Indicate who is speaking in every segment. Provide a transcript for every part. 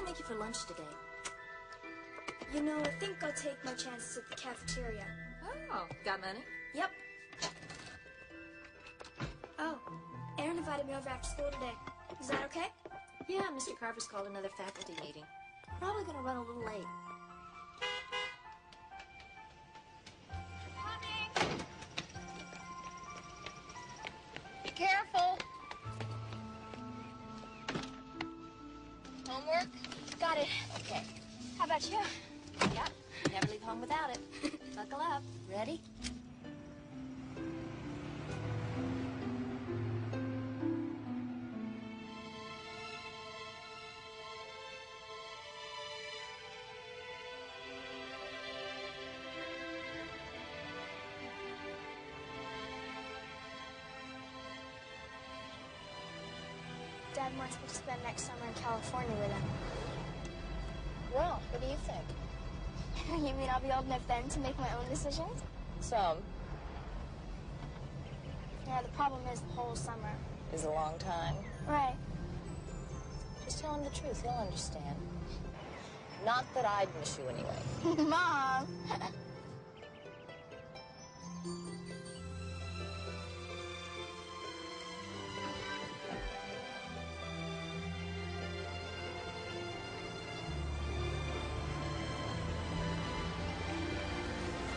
Speaker 1: make you for lunch today?
Speaker 2: You know, I think I'll take my chances at the cafeteria.
Speaker 1: Oh, got money?
Speaker 2: Yep. Oh, Aaron invited me over after school today. Is that okay?
Speaker 1: Yeah, Mr. Carver's called another faculty meeting. Probably gonna run a little late.
Speaker 3: Coming. Be careful. Homework?
Speaker 2: Got it.
Speaker 3: Okay.
Speaker 2: How about you?
Speaker 1: Yep, never leave home without it. Buckle up. Ready?
Speaker 2: Dad wants me to spend next summer in California with him.
Speaker 3: Well, what do you think?
Speaker 2: You mean I'll be old enough then to make my own decisions?
Speaker 3: Some.
Speaker 2: Yeah, the problem is the whole summer.
Speaker 3: Is a long time.
Speaker 2: Right.
Speaker 3: Just tell him the truth. He'll understand. Not that I'd miss you anyway.
Speaker 2: Mom!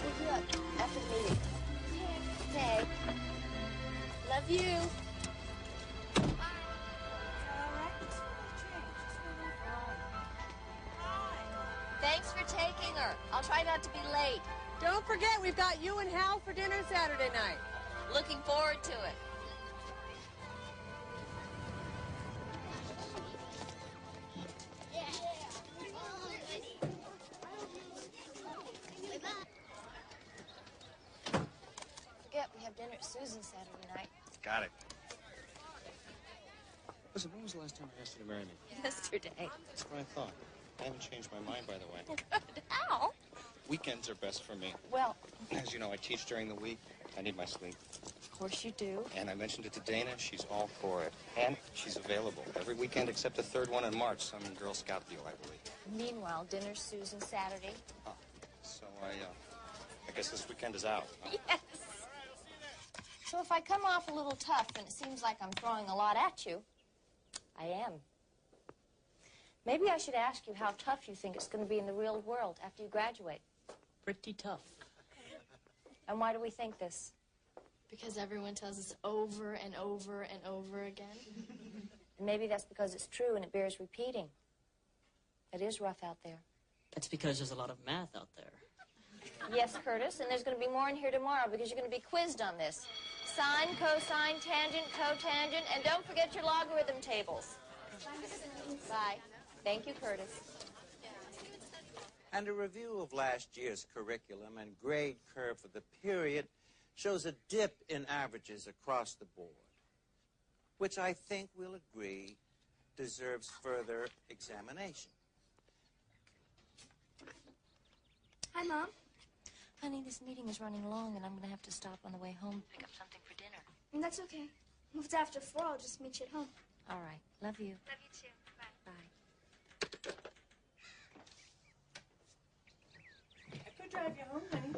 Speaker 3: Pick you up after the meeting. Okay. Love you. Thanks for taking her. I'll try not to be late.
Speaker 4: Don't forget, we've got you and Hal for dinner Saturday night.
Speaker 3: Looking forward to it. Forget, we have dinner at Susan's Saturday night.
Speaker 5: Got it. Listen, when was the last time I asked you to marry me?
Speaker 3: Yesterday.
Speaker 5: That's what I thought. I haven't changed my mind, by the way.
Speaker 3: How?
Speaker 5: Weekends are best for me.
Speaker 3: Well,
Speaker 5: As you know, I teach during the week. I need my sleep.
Speaker 3: of course you do.
Speaker 5: And I mentioned it to Dana. She's all for it. And she's available every weekend except the third one in March. Some Girl Scout deal, I believe.
Speaker 3: Meanwhile, dinner's Susan Saturday.
Speaker 5: Oh, so I guess this weekend is out. Huh?
Speaker 3: Yes. So if I come off a little tough and it seems like I'm throwing a lot at you, I am. Maybe I should ask you how tough you think it's going to be in the real world after you graduate.
Speaker 6: Pretty tough.
Speaker 3: And why do we think this?
Speaker 7: Because everyone tells us over and over and over again.
Speaker 3: And maybe that's because it's true and it bears repeating. It is rough out there.
Speaker 6: That's because there's a lot of math out there.
Speaker 3: Yes, Curtis, and there's going to be more in here tomorrow because you're going to be quizzed on this. Sine, cosine, tangent, cotangent, and don't forget your logarithm tables. Bye. Thank you, Curtis.
Speaker 8: And a review of last year's curriculum and grade curve for the period shows a dip in averages across the board, which I think we'll agree deserves further examination.
Speaker 2: Hi, Mom.
Speaker 3: Honey, this meeting is running long, and I'm going to have to stop on the way home to pick up something for dinner.
Speaker 2: That's okay. If it's after 4, I'll just meet you at home.
Speaker 3: All right. Love you.
Speaker 2: Love you too. Bye.
Speaker 3: Bye.
Speaker 4: I could drive you home, honey.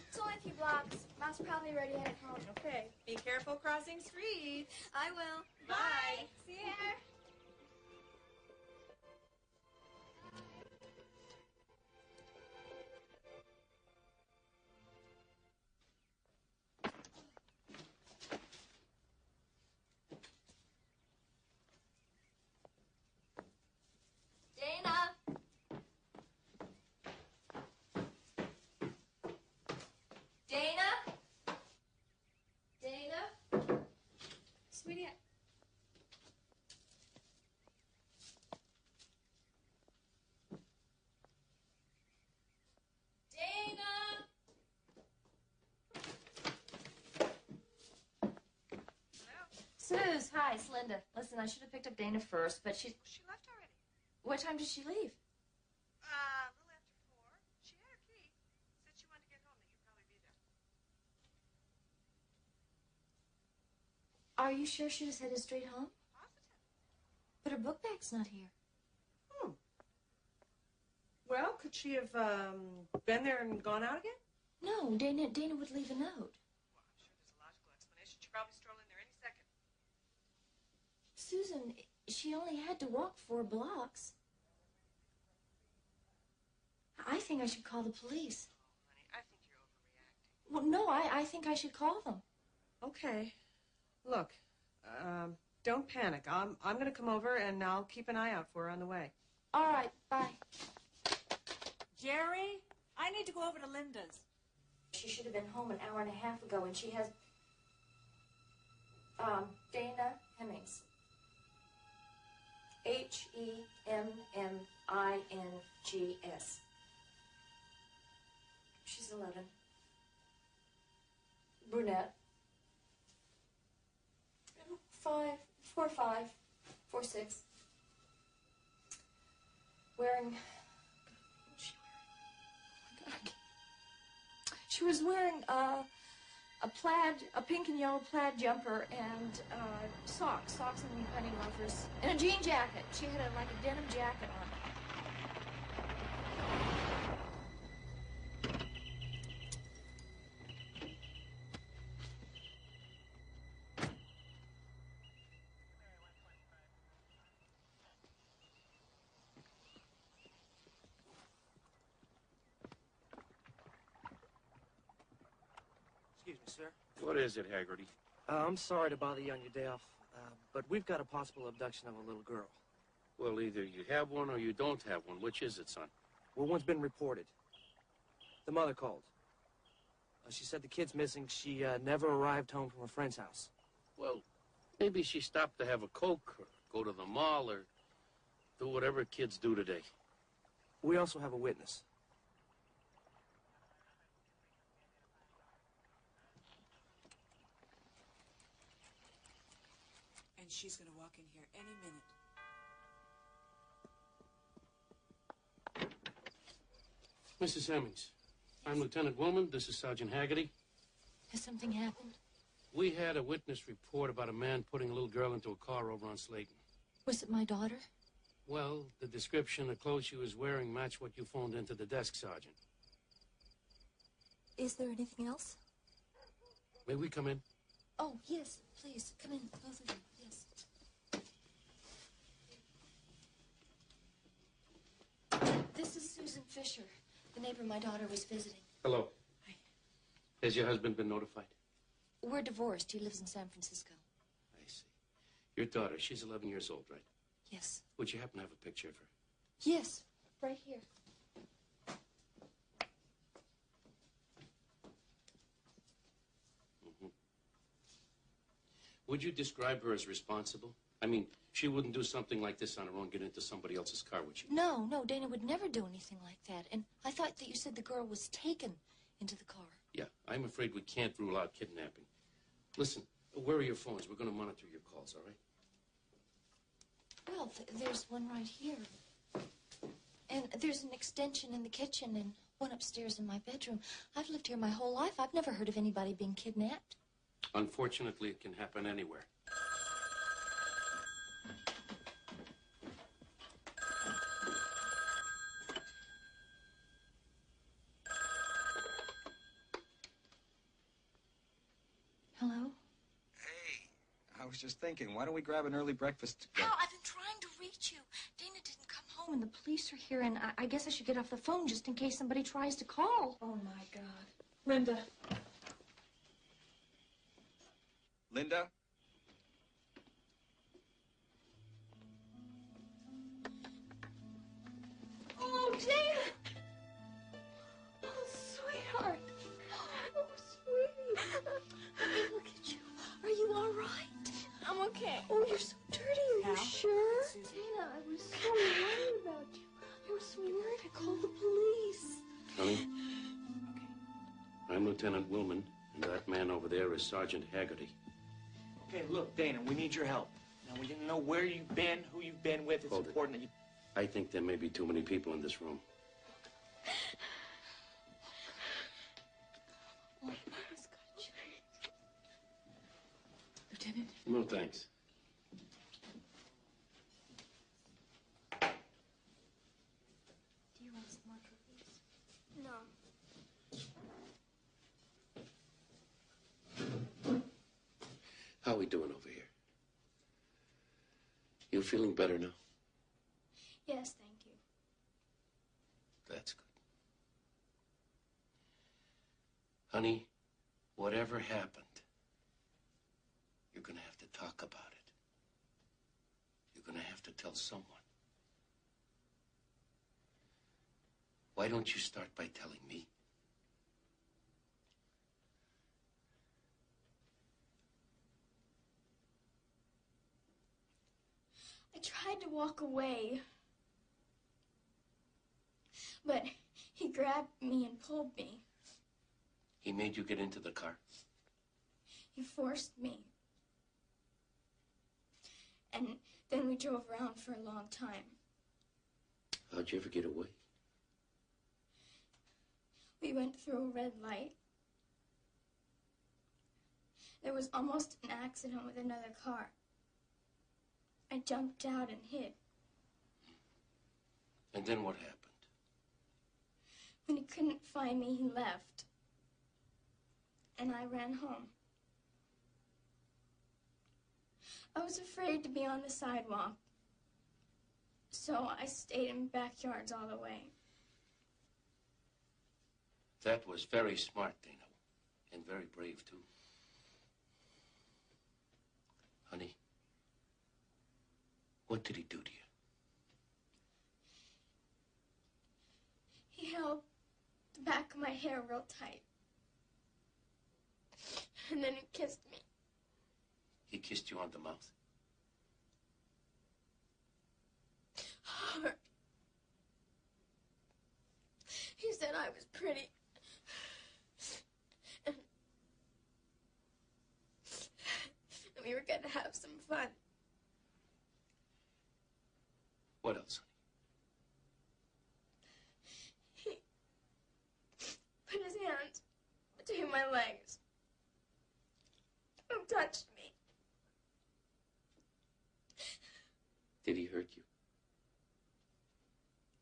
Speaker 2: It's only a few blocks. Mom's probably already headed home.
Speaker 4: Okay. Be careful crossing streets.
Speaker 2: I will.
Speaker 4: Bye.
Speaker 2: See you there.
Speaker 3: Dana! Dana? Dana?
Speaker 2: Sweetie,
Speaker 3: Dana! Suze, hi, it's Linda. Listen, I should have picked up Dana first, but she
Speaker 4: left already.
Speaker 3: What time did she leave?
Speaker 4: A little after 4. She had her key. Said she wanted to get home, that you'd probably be there.
Speaker 3: Are you sure she was headed straight home?
Speaker 4: Positive.
Speaker 3: But her book bag's not here.
Speaker 4: Well, could she have been there and gone out again?
Speaker 1: No, Dana would leave a note.
Speaker 4: Well, I'm sure there's a logical explanation. She probably strolled in there any second.
Speaker 1: Susan, she only had to walk 4 blocks. I think I should call the police.
Speaker 4: Honey, I think you're overreacting.
Speaker 1: Well, no, I think I should call them.
Speaker 4: Okay. Look, don't panic. I'm going to come over and I'll keep an eye out for her on the way.
Speaker 1: All right, bye.
Speaker 9: Jerry, I need to go over to Linda's.
Speaker 1: She should have been home an hour and a half ago, and she has... Dana Hemmings. Hemmings. She's 11. Brunette. 4'5", 4'6". Wearing... What's she wearing? Oh, my God. She was wearing a pink and yellow plaid jumper and socks and penny loafers, and a jean jacket. She had like a denim jacket on.
Speaker 10: Excuse me, sir.
Speaker 11: What is it, Haggerty?
Speaker 10: I'm sorry to bother you on your day off, but we've got a possible abduction of a little girl.
Speaker 11: Well, either you have one or you don't have one. Which is it, son?
Speaker 10: Well, one's been reported. The mother called. She said the kid's missing. She never arrived home from a friend's house.
Speaker 11: Well, maybe she stopped to have a Coke or go to the mall or do whatever kids do today.
Speaker 10: We also have a witness.
Speaker 9: And she's going to walk in here any minute.
Speaker 11: Mrs. Hemmings, I'm Lieutenant Woolman. This is Sergeant Haggerty.
Speaker 1: Has something happened?
Speaker 11: We had a witness report about a man putting a little girl into a car over on Slayton.
Speaker 1: Was it my daughter?
Speaker 11: Well, the description of clothes she was wearing matched what you phoned into the desk, Sergeant.
Speaker 1: Is there anything else?
Speaker 11: May we come in?
Speaker 1: Oh, yes, please. Come in, both of you. Yes. This is Susan Fisher, the neighbor my daughter was visiting.
Speaker 11: Hello. Hi. Has your husband been notified?
Speaker 1: We're divorced. He lives in San Francisco.
Speaker 11: I see. Your daughter, she's 11 years old, right?
Speaker 1: Yes.
Speaker 11: Would you happen to have a picture of her?
Speaker 1: Yes, right here.
Speaker 11: Mm-hmm. Would you describe her as responsible? I mean, she wouldn't do something like this on her own, get into somebody else's car, would she?
Speaker 1: No, Dana would never do anything like that. And I thought that you said the girl was taken into the car.
Speaker 11: Yeah, I'm afraid we can't rule out kidnapping. Listen, where are your phones? We're going to monitor your calls, all right?
Speaker 1: Well, there's one right here. And there's an extension in the kitchen and one upstairs in my bedroom. I've lived here my whole life. I've never heard of anybody being kidnapped.
Speaker 11: Unfortunately, it can happen anywhere.
Speaker 1: Hello?
Speaker 5: Hey, I was just thinking, why don't we grab an early breakfast together?
Speaker 1: Hal, I've been trying to reach you. Dana didn't come home and the police are here, and I guess I should get off the phone just in case somebody tries to call.
Speaker 4: Oh, my God. Linda.
Speaker 5: Linda?
Speaker 1: Oh, Dana! Oh, sweetheart. Oh, sweetie. Hey, look at you. Are you all right?
Speaker 7: I'm okay.
Speaker 1: Oh, you're so dirty. Are you
Speaker 9: Hal?
Speaker 1: sure?
Speaker 9: Susan.
Speaker 1: Dana, I was so worried about you. I was so worried. I called the police.
Speaker 11: Honey? I'm Lieutenant Willman, and that man over there is Sergeant Haggerty.
Speaker 10: Okay, look, Dana, we need your help. Now, we didn't know where you've been, who you've been with. It's
Speaker 11: Hold it.
Speaker 10: important that you...
Speaker 11: I think there may be too many people in this room.
Speaker 1: Oh, Mama's got you. Lieutenant?
Speaker 11: No, thanks.
Speaker 1: Do you want some more?
Speaker 11: How are we doing over here? You feeling better now?
Speaker 2: Yes, thank you.
Speaker 11: That's good. Honey, whatever happened, you're going to have to talk about it. You're going to have to tell someone. Why don't you start by telling me?
Speaker 2: I tried to walk away, but he grabbed me and pulled me.
Speaker 11: He made you get into the car?
Speaker 2: He forced me. And then we drove around for a long time.
Speaker 11: How'd you ever get away?
Speaker 2: We went through a red light. There was almost an accident with another car. I jumped out and hid.
Speaker 11: And then what happened?
Speaker 2: When he couldn't find me, he left. And I ran home. I was afraid to be on the sidewalk, so I stayed in backyards all the way.
Speaker 11: That was very smart, Dana, and very brave, too. Honey, what did he do to you?
Speaker 2: He held the back of my hair real tight. And then he kissed me.
Speaker 11: He kissed you on the mouth?
Speaker 2: Hard. He said I was pretty. And we were going to have some fun.
Speaker 11: What else,
Speaker 2: He put his hands between my legs and touched me.
Speaker 11: Did he hurt you?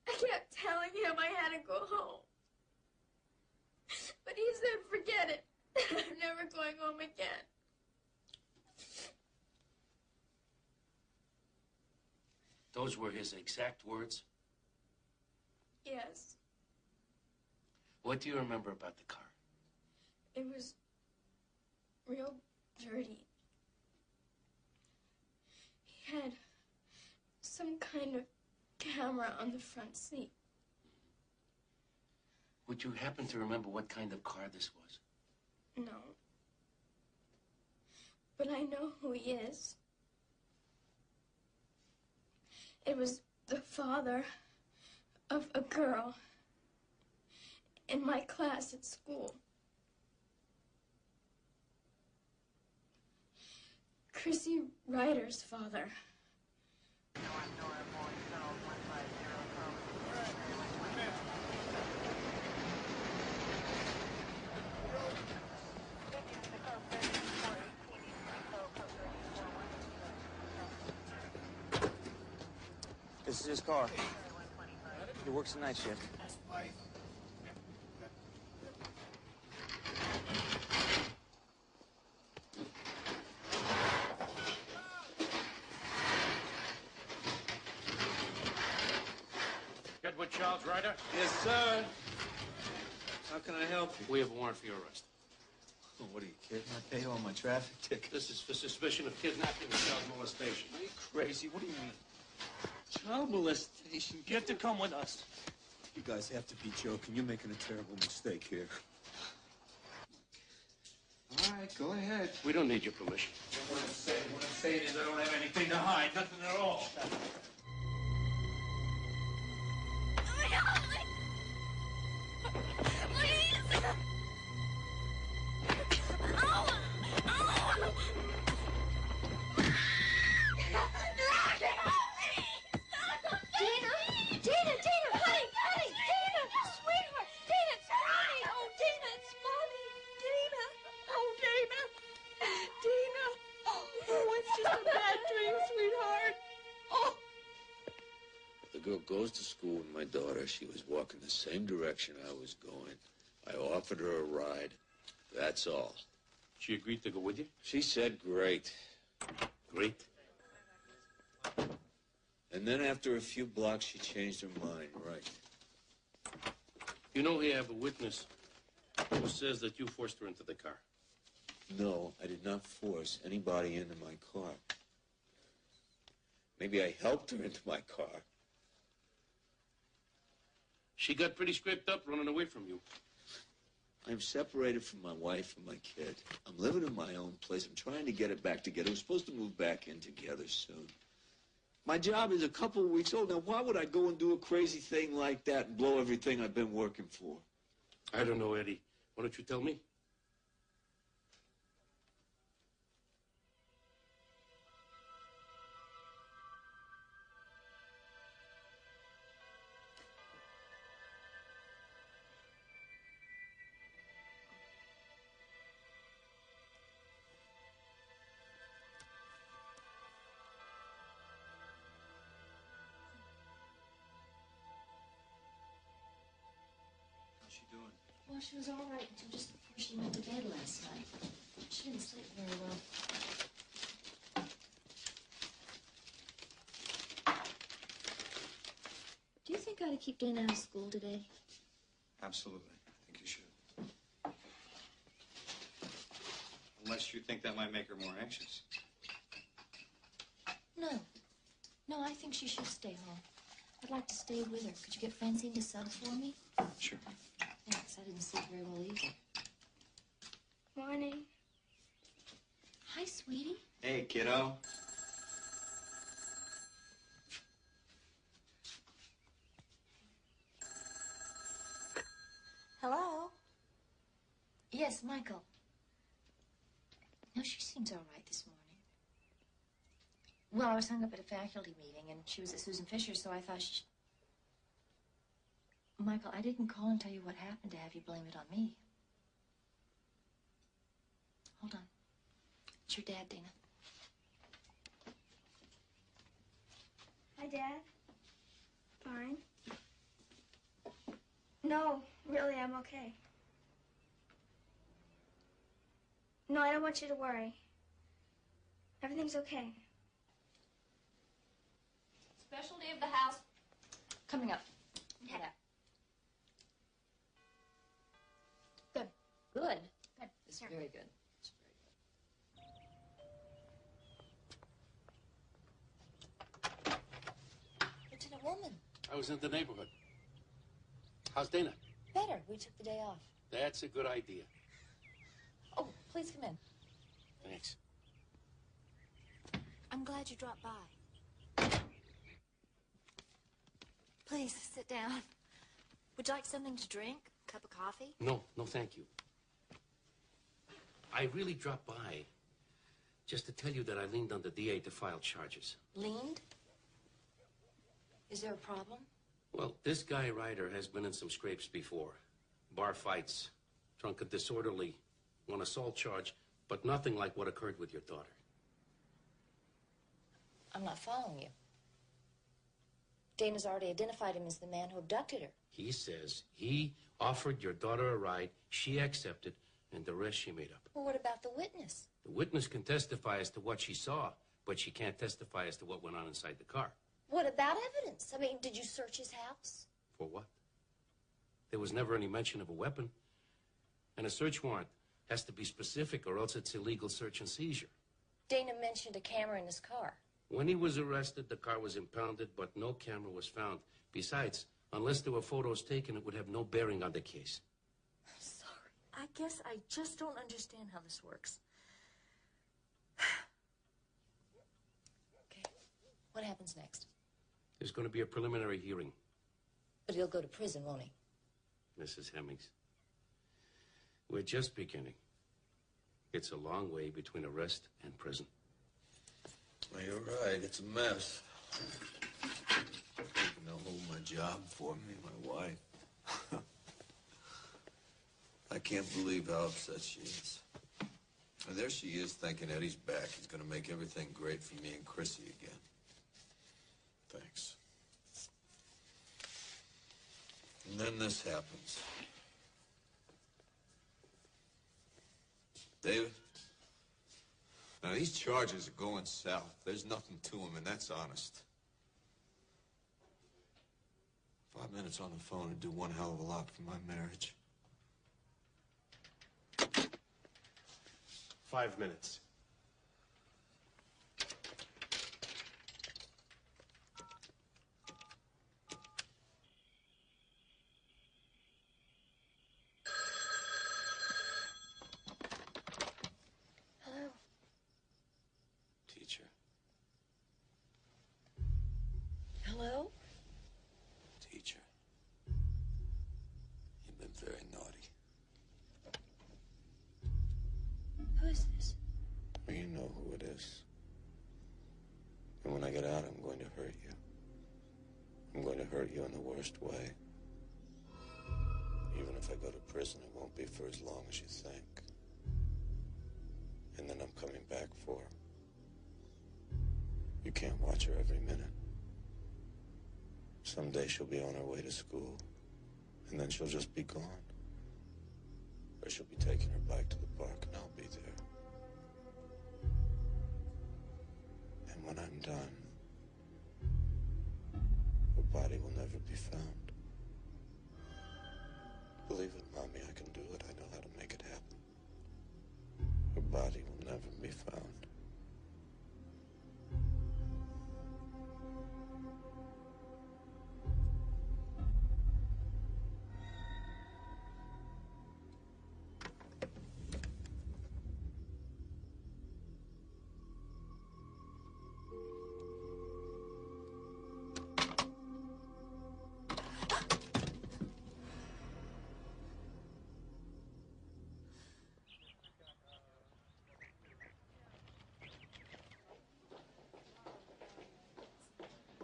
Speaker 2: I kept telling him I had to go home. But he said, forget it. I'm never going home again.
Speaker 11: Those were his exact words?
Speaker 2: Yes,
Speaker 11: What do you remember about the car?
Speaker 2: it was real dirty. He had some kind of camera on the front seat.
Speaker 11: Would you happen to remember what kind of car this was?
Speaker 2: No. But I know who he is. It was the father of a girl in my class at school. Chrissy Ryder's father.
Speaker 12: This is his car. He works the night shift.
Speaker 11: Edward Charles Ryder?
Speaker 12: Yes, sir. How can I help you?
Speaker 11: We have a warrant for your arrest.
Speaker 12: Oh, what are you kidding? I pay all my traffic tickets.
Speaker 11: This is for suspicion of kidnapping and child molestation.
Speaker 12: Are you crazy? What do you mean? Child molestation? You have to come with us. You guys have to be joking. You're making a terrible mistake here. All right, go ahead.
Speaker 11: We don't need your permission.
Speaker 12: What I'm saying is I don't have anything to hide. Nothing at all.
Speaker 13: The girl goes to school with my daughter. She was walking the same direction I was going. I offered her a ride. That's all.
Speaker 11: She agreed to go with you? She said great. Great?
Speaker 13: And then after a few blocks, she changed her mind, right.
Speaker 11: You know we have a witness who says that you forced her into the car.
Speaker 13: No, I did not force anybody into my car. Maybe I helped her into my car.
Speaker 11: She got pretty scraped up running away from you.
Speaker 13: I'm separated from my wife and my kid. I'm living in my own place. I'm trying to get it back together. We're supposed to move back in together soon. My job is a couple of weeks old. Now, why would I go and do a crazy thing like that and blow everything I've been working for?
Speaker 11: I don't know, Eddie. Why don't you tell me?
Speaker 5: How's she doing?
Speaker 3: Well, she was all right until just before she went to bed last night. She didn't sleep very well. Do you think I ought to keep Dana out of school today?
Speaker 5: Absolutely. I think you should. Unless you think that might make her more anxious.
Speaker 3: No. No, I think she should stay home. I'd like to stay with her. Could you get Francine to sub for me?
Speaker 5: Sure.
Speaker 3: Thanks. I didn't sleep very well either.
Speaker 2: Morning.
Speaker 3: Hi, sweetie.
Speaker 5: Hey, kiddo.
Speaker 3: Hello? Yes, Michael. No, she seems all right this morning. Well, I was hung up at a faculty meeting, and she was at Susan Fisher's, so I thought she... Michael, I didn't call and tell you what happened to have you blame it on me. Hold on. It's your dad, Dana.
Speaker 2: Hi, Dad. Fine. No, really, I'm okay. No, I don't want you to worry. Everything's okay.
Speaker 3: Specialty of the house. Coming up. Yeah. Good. Good. Good. It's very good. It's very good. Lieutenant Woolman.
Speaker 11: I was in the neighborhood. How's Dana?
Speaker 3: Better. We took the day off.
Speaker 11: That's a good idea.
Speaker 3: Oh, please come in.
Speaker 11: Thanks.
Speaker 3: I'm glad you dropped by. Please, sit down. Would you like something to drink? A cup of coffee?
Speaker 11: No, thank you. I really dropped by just to tell you that I leaned on the DA to file charges.
Speaker 3: Leaned? Is there a problem?
Speaker 11: Well, this guy Ryder has been in some scrapes before. Bar fights, drunk and disorderly, one assault charge, but nothing like what occurred with your daughter.
Speaker 3: I'm not following you. Dana's already identified him as the man who abducted her.
Speaker 11: He says he offered your daughter a ride, she accepted, and the rest she made up.
Speaker 3: Well, what about the witness?
Speaker 11: The witness can testify as to what she saw, but she can't testify as to what went on inside the car.
Speaker 3: What about evidence? I mean, did you search his house?
Speaker 11: For what? There was never any mention of a weapon. And a search warrant has to be specific, or else it's illegal search and seizure.
Speaker 3: Dana mentioned a camera in his car.
Speaker 11: When he was arrested, the car was impounded, but no camera was found. Besides, unless there were photos taken, it would have no bearing on the case.
Speaker 1: Sorry. I guess I just don't understand how this works.
Speaker 3: Okay. What happens next?
Speaker 11: There's going to be a preliminary hearing.
Speaker 3: But he'll go to prison, won't he?
Speaker 11: Mrs. Hemmings, we're just beginning. It's a long way between arrest and prison.
Speaker 13: Well, you're right. It's a mess. Taking to hold my job for me, my wife. I can't believe how upset she is. And there she is thinking Eddie's back. He's going to make everything great for me and Chrissy again. Thanks. And then this happens. David? Now, these charges are going south. There's nothing to them, and that's honest. 5 minutes on the phone would do one hell of a lot for my marriage.
Speaker 14: 5 minutes.
Speaker 3: Hello?
Speaker 13: Teacher.
Speaker 3: Hello?
Speaker 13: Teacher. You've been very naughty.
Speaker 3: Who is this?
Speaker 13: Well, you know who it is. And when I get out, I'm going to hurt you. I'm going to hurt you in the worst way. Even if I go to prison, it won't be for as long as you think. And then I'm coming back for her. You can't watch her every minute. Someday she'll be on her way to school, and then she'll just be gone. Or she'll be taking her bike to the park, and I'll be there. And when I'm done, her body will never be found. Believe it, Mommy, I can do it. I know how to make it happen. Her body will never be found.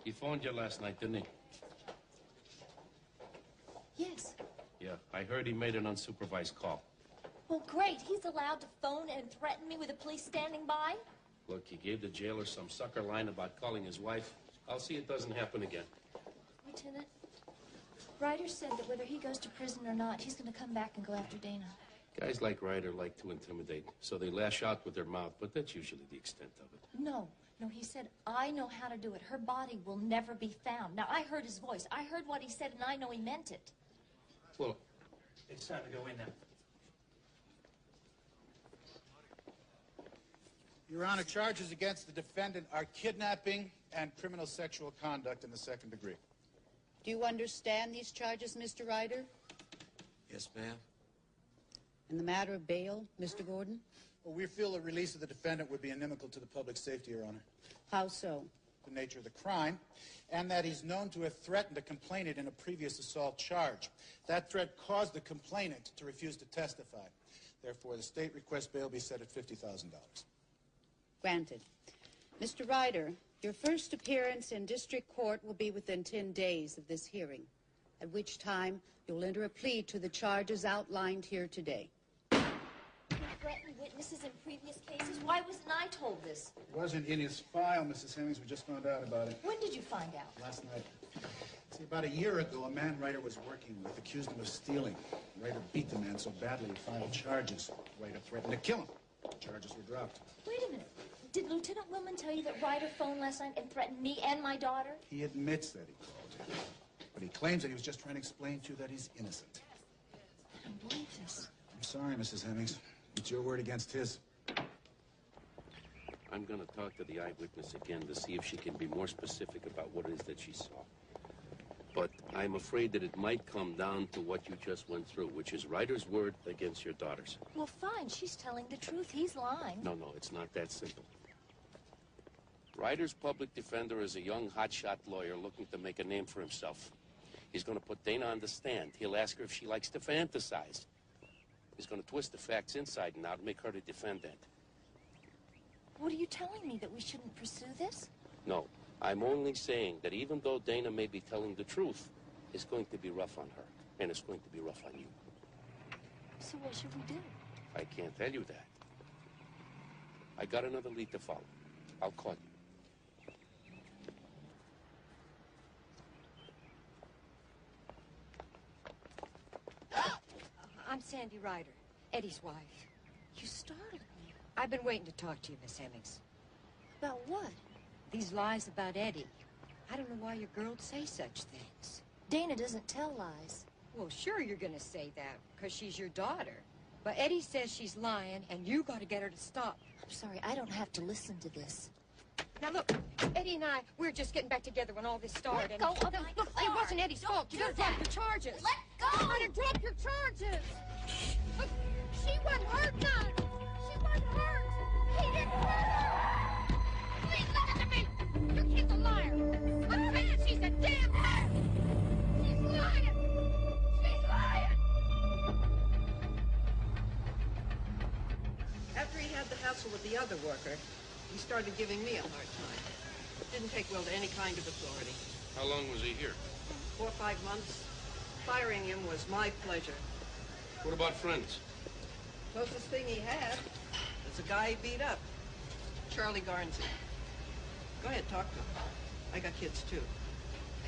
Speaker 11: He phoned you last night, didn't he?
Speaker 3: Yes.
Speaker 11: Yeah, I heard he made an unsupervised call.
Speaker 3: Well, great. He's allowed to phone and threaten me with the police standing by?
Speaker 11: Look, he gave the jailer some sucker line about calling his wife. I'll see it doesn't happen again.
Speaker 3: Lieutenant, Ryder said that whether he goes to prison or not, he's going to come back and go after Dana.
Speaker 11: Guys like Ryder like to intimidate, so they lash out with their mouth, but that's usually the extent of it.
Speaker 3: No, he said, I know how to do it. Her body will never be found. Now, I heard his voice. I heard what he said, and I know he meant it.
Speaker 11: Well,
Speaker 10: It's time to go in now.
Speaker 15: Your Honor, charges against the defendant are kidnapping and criminal sexual conduct in the second degree.
Speaker 16: Do you understand these charges, Mr. Ryder?
Speaker 13: Yes, ma'am.
Speaker 16: In the matter of bail, Mr. Gordon?
Speaker 15: Well, we feel the release of the defendant would be inimical to the public safety, Your Honor.
Speaker 16: How so?
Speaker 15: The nature of the crime, and that he's known to have threatened a complainant in a previous assault charge. That threat caused the complainant to refuse to testify. Therefore, the state requests bail be set at $50,000.
Speaker 16: Granted. Mr. Ryder, your first appearance in district court will be within 10 days of this hearing, at which time you'll enter a plea to the charges outlined here today.
Speaker 3: He threatened witnesses in previous cases. Why wasn't I told this?
Speaker 15: It wasn't in his file, Mrs. Hemmings. We just found out about it
Speaker 3: When did you find out?
Speaker 15: last night. See, about a year ago, a man Ryder was working with accused him of stealing. Ryder beat the man so badly he filed charges. Ryder threatened to kill him. Charges were dropped.
Speaker 3: Wait a minute. Did Lieutenant Willman tell you that Ryder phoned last night and threatened me and my daughter?
Speaker 15: He admits that he called you. But he claims that he was just trying to explain to you that he's innocent.
Speaker 3: I don't believe this.
Speaker 15: I'm sorry, Mrs. Hemmings. It's your word against his.
Speaker 11: I'm going to talk to the eyewitness again to see if she can be more specific about what it is that she saw. But I'm afraid that it might come down to what you just went through, which is Ryder's word against your daughter's.
Speaker 3: Well, fine. She's telling the truth. He's lying.
Speaker 11: No, it's not that simple. Ryder's public defender is a young hotshot lawyer looking to make a name for himself. He's going to put Dana on the stand. He'll ask her if she likes to fantasize. He's going to twist the facts inside and out and make her the defendant.
Speaker 3: What are you telling me, that we shouldn't pursue this?
Speaker 11: No, I'm only saying that even though Dana may be telling the truth, it's going to be rough on her, and it's going to be rough on you.
Speaker 3: So what should we do?
Speaker 11: I can't tell you that. I got another lead to follow. I'll call you.
Speaker 17: I'm Sandy Ryder, Eddie's wife.
Speaker 3: You startled me.
Speaker 14: I've been waiting to talk to you, Miss Hemmings.
Speaker 16: About what?
Speaker 14: These lies about Eddie. I don't know why your girl would say such things.
Speaker 3: Dana doesn't tell lies.
Speaker 14: Well, sure you're gonna say that, because she's your daughter. But Eddie says she's lying, and you gotta get her to stop.
Speaker 3: I'm sorry, I don't have to listen to this.
Speaker 14: Now look, Eddie and I, we were just getting back together when all this started.
Speaker 3: Let go of my
Speaker 14: Look,
Speaker 3: car.
Speaker 14: it wasn't Eddie's fault. You gotta drop your charges.
Speaker 3: Let go!
Speaker 14: You gotta drop your charges. Look, she wasn't hurt none. She wasn't hurt. He didn't hurt her. Please listen to me. Your kid's a liar. I'm saying she's a damn liar. She's lying. She's lying.
Speaker 17: After he had the hassle with the other worker, he started giving me a hard time. Didn't take well to any kind of authority.
Speaker 11: How long was he here?
Speaker 17: 4 or 5 months. Firing him was my pleasure.
Speaker 11: What about friends?
Speaker 17: Closest thing he had was a guy he beat up. Charlie Garnsey. Go ahead, talk to him. I got kids, too.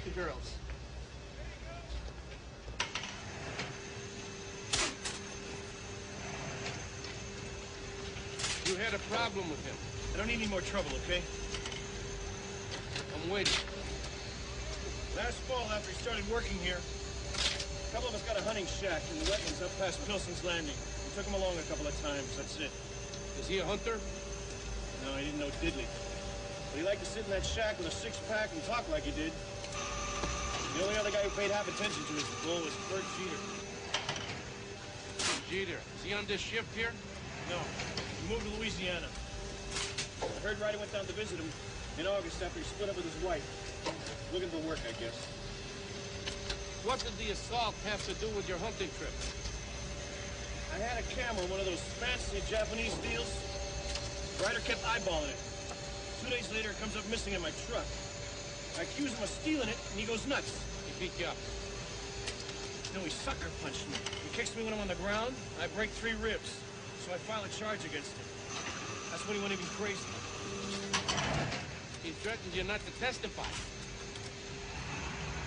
Speaker 17: 2 girls.
Speaker 11: You had a problem with him.
Speaker 10: I don't need any more trouble, okay?
Speaker 11: I'm waiting.
Speaker 10: Last fall, after he started working here, a couple of us got a hunting shack in the wetlands up past Pilson's Landing. We took him along a couple of times, that's it.
Speaker 11: Is he a hunter?
Speaker 10: No, I didn't know diddly. But he liked to sit in that shack with a 6-pack and talk like he did. The only other guy who paid half attention to his bull was Bert Jeter.
Speaker 11: Jeter. Is he on this shift here?
Speaker 10: No. He moved to Louisiana. I heard Ryder went down to visit him in August after he split up with his wife. Looking for work, I guess.
Speaker 11: What did the assault have to do with your hunting trip?
Speaker 10: I had a camera, one of those fancy Japanese deals. Ryder kept eyeballing it. 2 days later, it comes up missing in my truck. I accuse him of stealing it, and he goes nuts.
Speaker 11: He beat you up.
Speaker 10: No, he sucker punched me. He kicks me when I'm on the ground. I break 3 ribs. So I file a charge against him. That's when he went even crazy.
Speaker 11: He threatened you not to testify.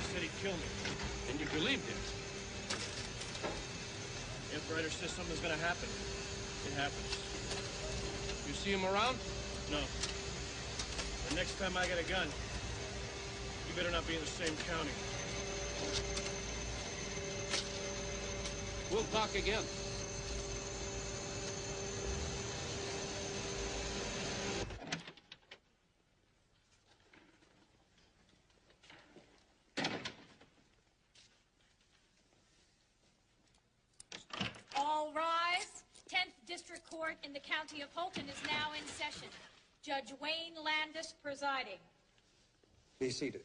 Speaker 10: He said he'd kill me.
Speaker 11: And you believed him.
Speaker 10: If Ryder says something's gonna happen, it happens.
Speaker 11: You see him around?
Speaker 10: No. The next time I get a gun, you better not be in the same county.
Speaker 11: We'll talk again.
Speaker 18: All rise. 10th District Court in the County of Fulton is now in session. Judge Wayne Landis presiding.
Speaker 19: Be seated.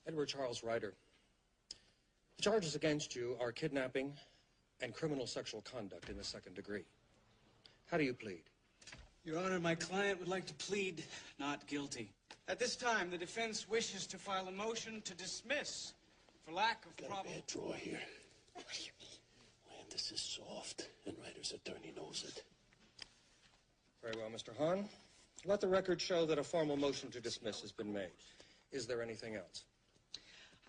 Speaker 19: Edward Charles Ryder. The charges against you are kidnapping and criminal sexual conduct in the 2nd degree. How do you plead?
Speaker 20: Your Honor, my client would like to plead not guilty. At this time, the defense wishes to file a motion to dismiss for lack of probable...
Speaker 11: Bad draw here. What do you mean? Landis is soft, and Ryder's attorney knows it.
Speaker 19: Very well, Mr. Hahn. Let the record show that a formal motion to dismiss has been made. Is there anything else?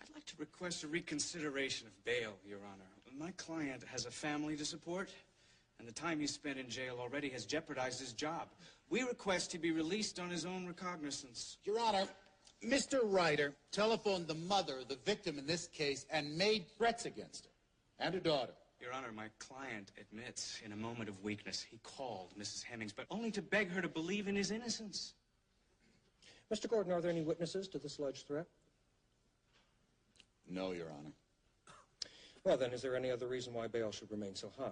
Speaker 20: I'd like to request a reconsideration of bail, Your Honor. My client has a family to support, and the time he spent in jail already has jeopardized his job. We request he be released on his own recognizance.
Speaker 15: Your Honor, Mr. Ryder telephoned the mother, the victim in this case, and made threats against her and her daughter.
Speaker 20: Your Honor, my client admits in a moment of weakness he called Mrs. Hemmings, but only to beg her to believe in his innocence.
Speaker 19: Mr. Gordon, are there any witnesses to this alleged threat?
Speaker 15: No, Your Honor.
Speaker 19: Well, then, is there any other reason why bail should remain so high?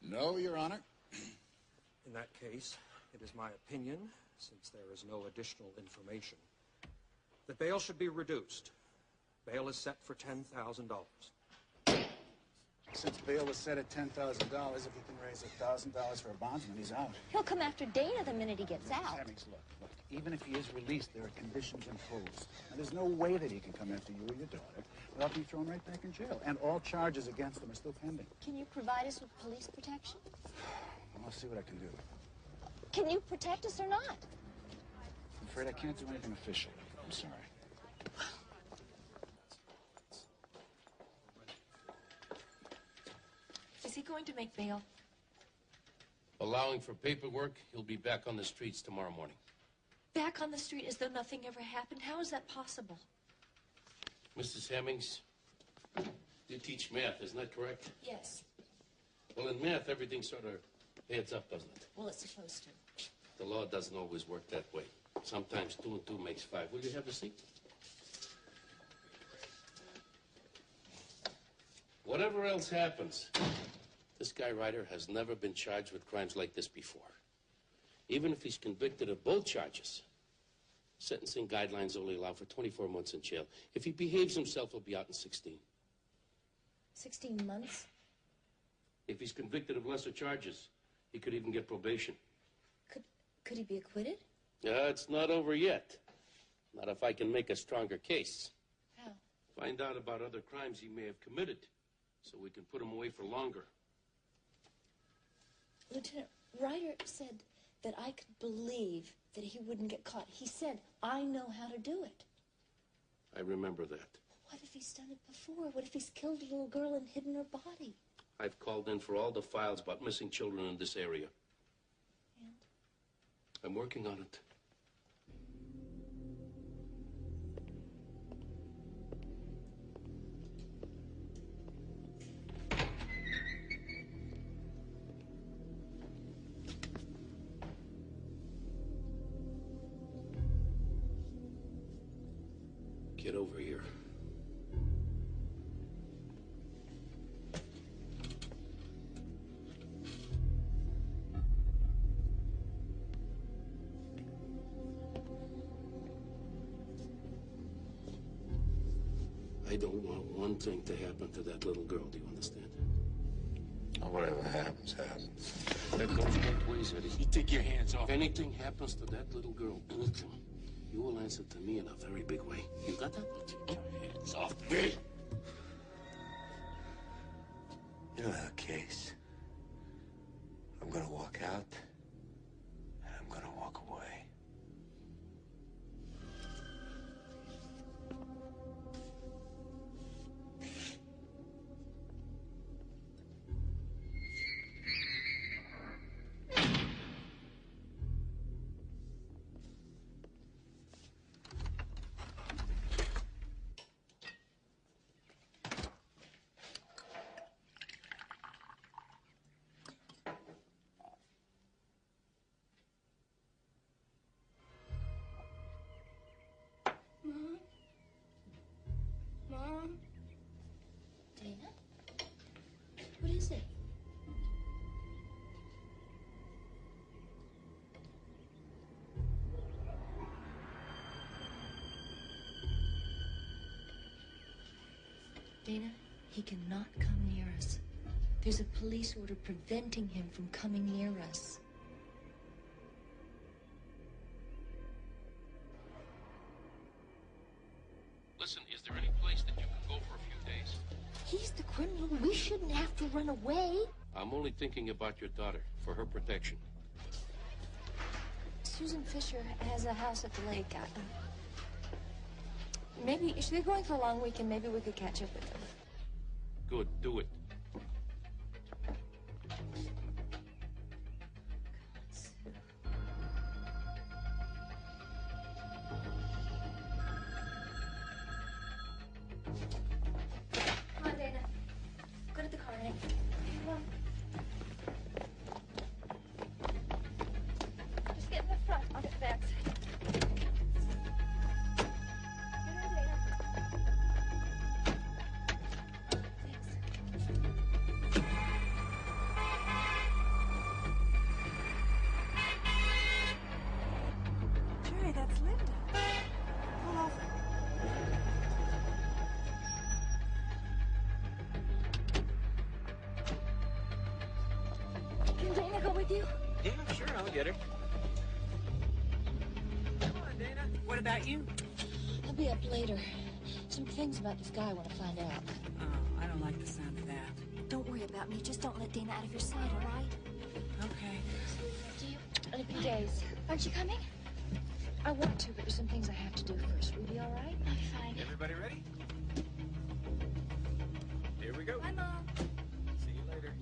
Speaker 15: No, Your Honor.
Speaker 19: In that case, it is my opinion, since there is no additional information, that bail should be reduced. Bail is set for $10,000.
Speaker 15: Since bail is set at $10,000, if he can raise $1,000 for a bondsman, he's out.
Speaker 3: He'll come after Dana the minute he gets out.
Speaker 15: Hemmings, look. Even if he is released, there are conditions imposed. And there's no way that he can come after you or your daughter without being thrown right back in jail. And all charges against them are still pending.
Speaker 3: Can you provide us with police protection?
Speaker 15: I'll see what I can do.
Speaker 3: Can you protect us or not?
Speaker 15: I'm afraid I can't do anything officially. I'm sorry.
Speaker 1: he going to make bail?
Speaker 11: Allowing for paperwork, he'll be back on the streets tomorrow morning.
Speaker 1: Back on the street as though nothing ever happened? How is that possible?
Speaker 11: Mrs. Hemmings, you teach math, isn't that correct?
Speaker 1: Yes.
Speaker 11: Well, in math, everything sort of adds up, doesn't it?
Speaker 1: Well, it's supposed to.
Speaker 11: The law doesn't always work that way. Sometimes 2 and 2 makes 5. Will you have a seat? Whatever else happens, this guy Ryder has never been charged with crimes like this before. Even if he's convicted of both charges, sentencing guidelines only allow for 24 months in jail. If he behaves himself, he'll be out in 16.
Speaker 3: 16 months?
Speaker 11: If he's convicted of lesser charges, he could even get probation.
Speaker 3: Could he be acquitted?
Speaker 11: It's not over yet. Not if I can make a stronger case.
Speaker 3: How?
Speaker 11: Find out about other crimes he may have committed, so we can put him away for longer.
Speaker 3: Lieutenant Ryder said that I could believe that he wouldn't get caught. He said, I know how to do it.
Speaker 11: I remember that.
Speaker 3: What if he's done it before? What if he's killed a little girl and hidden her body?
Speaker 11: I've called in for all the files about missing children in this area.
Speaker 3: And?
Speaker 11: I'm working on it. Get over here. I don't want one thing to happen to that little girl, do you understand?
Speaker 13: Oh, whatever happens, happens.
Speaker 11: That goes both ways, Eddie. You take your hands off. If anything happens to that little girl, anything, you will answer to me in a very big way. You got that? Take your hands off me.
Speaker 13: You know that case. I'm gonna walk out, and I'm gonna walk away.
Speaker 2: Mom?
Speaker 3: Dana? What is it? Dana, he cannot come near us. There's a police order preventing him from coming near us.
Speaker 11: Listen, is there any place that you can go for a few days?
Speaker 3: He's the criminal. We shouldn't have to run away.
Speaker 11: I'm only thinking about your daughter, for her protection.
Speaker 3: Susan Fisher has a house at the lake. Maybe, if they're going for a long weekend, maybe we could catch up with them.
Speaker 11: Good, do it.
Speaker 3: Come on, Dana. Go to the car, Nick. Come on. Just get in the front. I'll get the bags. Get in, Dana.
Speaker 9: Jerry, that's Linda. Pull over.
Speaker 3: Can Dana go with you?
Speaker 17: Yeah, sure, I'll get her.
Speaker 9: Come on, Dana. What about you?
Speaker 3: I'll be up later. Some things about this guy I want to find out.
Speaker 9: Oh, I don't like the sound of that.
Speaker 1: Don't worry about me. Just don't let Dana out of your sight, all right?
Speaker 9: Okay.
Speaker 3: See you in a few days. Aren't you coming? I want to, but there's some things I have to do first. Will you be all right? I'll be fine.
Speaker 20: Everybody ready? Here we go.
Speaker 1: Bye, Mom.
Speaker 20: See you later.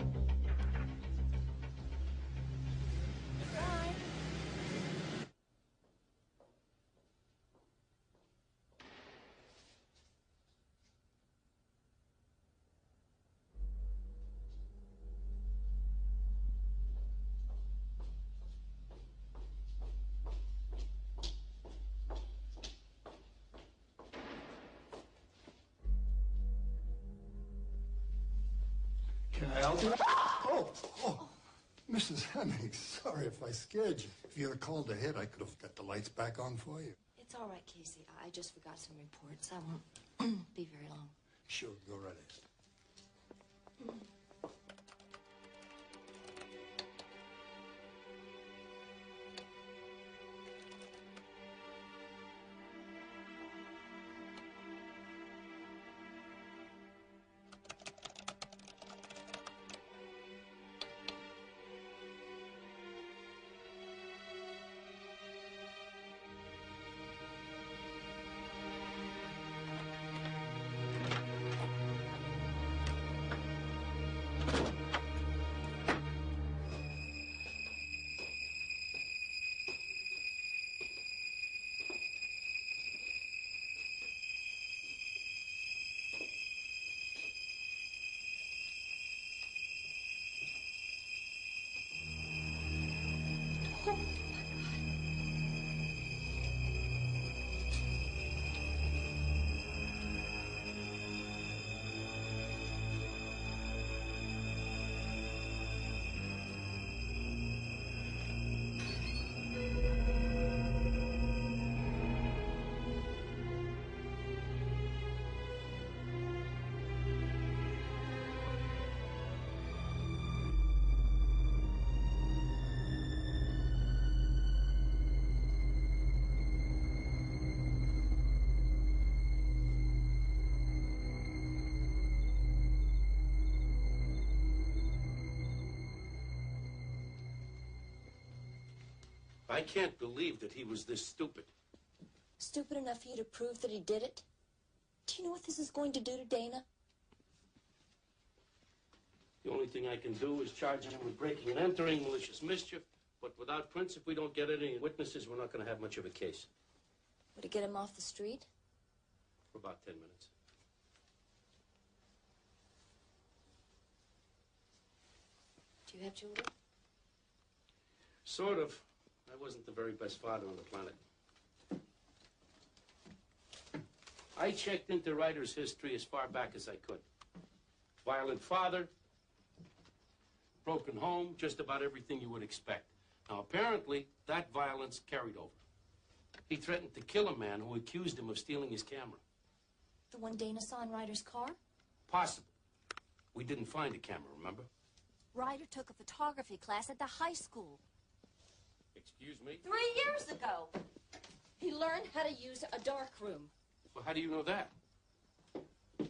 Speaker 21: Can I help you? Oh, Mrs. Hemmings, sorry if I scared you. If you had called ahead, I could have got the lights back on for you.
Speaker 3: It's all right, Casey. I just forgot some reports. I won't be very long.
Speaker 21: Sure, go right ahead.
Speaker 11: I can't believe that he was this stupid.
Speaker 3: Stupid enough for you to prove that he did it? Do you know what this is going to do to Dana?
Speaker 11: The only thing I can do is charge him with breaking and entering, malicious mischief. But without prints, if we don't get any witnesses, we're not going to have much of a case.
Speaker 3: Would it get him off the street?
Speaker 11: For about 10 minutes.
Speaker 3: Do you have children?
Speaker 11: Sort of. I wasn't the very best father on the planet. I checked into Ryder's history as far back as I could. Violent father, broken home, just about everything you would expect. Now, apparently, that violence carried over. He threatened to kill a man who accused him of stealing his camera.
Speaker 3: The one Dana saw in Ryder's car?
Speaker 11: Possible. We didn't find a camera, remember?
Speaker 3: Ryder took a photography class at the high school.
Speaker 11: Excuse me?
Speaker 3: 3 years ago. He learned how to use a dark room.
Speaker 11: Well, how do you know that?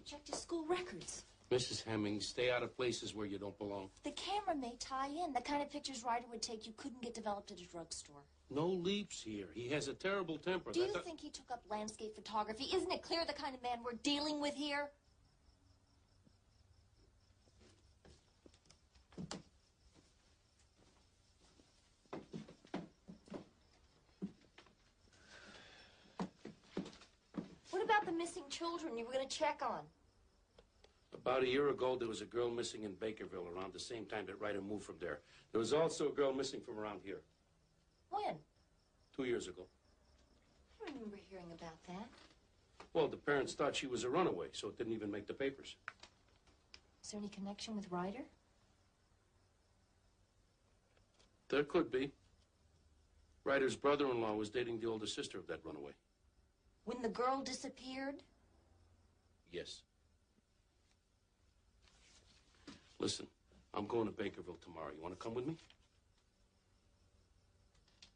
Speaker 3: Checked his school records.
Speaker 11: Mrs. Hemmings, stay out of places where you don't belong.
Speaker 3: The camera may tie in. The kind of pictures Ryder would take you couldn't get developed at a drugstore.
Speaker 11: No leaps here. He has a terrible temper.
Speaker 3: Do you think he took up landscape photography? Isn't it clear the kind of man we're dealing with here? What about the missing children you were going to check on?
Speaker 11: About a year ago, there was a girl missing in Bakerville around the same time that Ryder moved from there. There was also a girl missing from around here.
Speaker 3: When?
Speaker 11: 2 years ago.
Speaker 3: I remember hearing about that.
Speaker 11: Well, the parents thought she was a runaway, so it didn't even make the papers.
Speaker 3: Is there any connection with Ryder?
Speaker 11: There could be. Ryder's brother-in-law was dating the older sister of that runaway.
Speaker 3: When the girl disappeared?
Speaker 11: Yes. Listen, I'm going to Bakerville tomorrow. You want to come with me?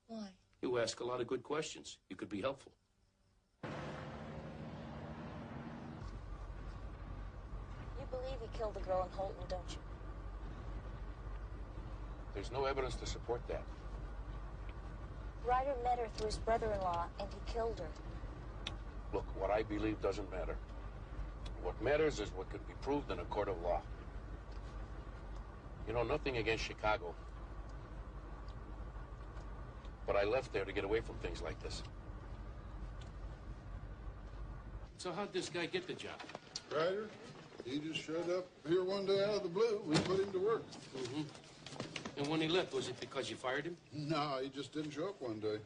Speaker 3: Why?
Speaker 11: You ask a lot of good questions. You could be helpful.
Speaker 3: You believe he killed the girl in Holton, don't you?
Speaker 11: There's no evidence to support that.
Speaker 3: Ryder met her through his brother-in-law, and he killed her.
Speaker 11: Look, what I believe doesn't matter. What matters is what can be proved in a court of law. You know, nothing against Chicago. But I left there to get away from things like this. So how'd this guy get the job?
Speaker 22: Ryder, he just showed up here one day out of the blue. We put him to work.
Speaker 11: Mm-hmm. And when he left, was it because you fired him?
Speaker 22: No, he just didn't show up one day.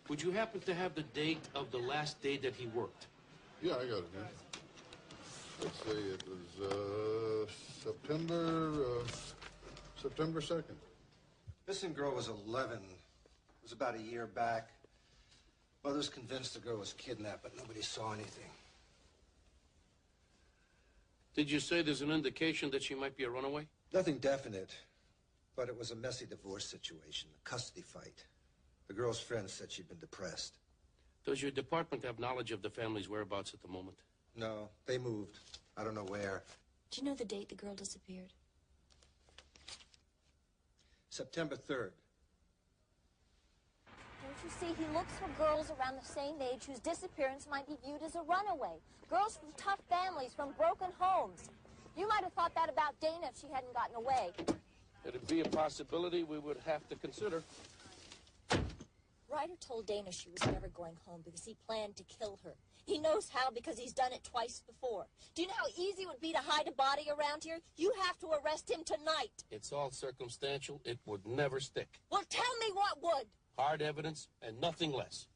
Speaker 11: Would you happen to have the date of the last day that he worked?
Speaker 22: Yeah, I got it here. let's see, it was September 2nd.
Speaker 6: Missing girl was 11. It was about a year back. Mother's convinced the girl was kidnapped, but nobody saw anything.
Speaker 11: Did you say there's an indication that she might be a runaway?
Speaker 6: Nothing definite, but it was a messy divorce situation, a custody fight. The girl's friends said she'd been depressed.
Speaker 11: Does your department have knowledge of the family's whereabouts at the moment?
Speaker 6: No, they moved. I don't know where.
Speaker 7: Do you know the date the girl disappeared?
Speaker 6: September 3rd.
Speaker 3: Don't you see, he looks for girls around the same age whose disappearance might be viewed as a runaway. Girls from tough families, from broken homes. You might have thought that about Dana if she hadn't gotten away.
Speaker 11: It'd be a possibility we would have to consider.
Speaker 3: Ryder told Dana she was never going home because he planned to kill her. He knows how because he's done it twice before. Do you know how easy it would be to hide a body around here? You have to arrest him tonight.
Speaker 11: It's all circumstantial. It would never stick.
Speaker 3: Well, tell me what would.
Speaker 11: Hard evidence and nothing less.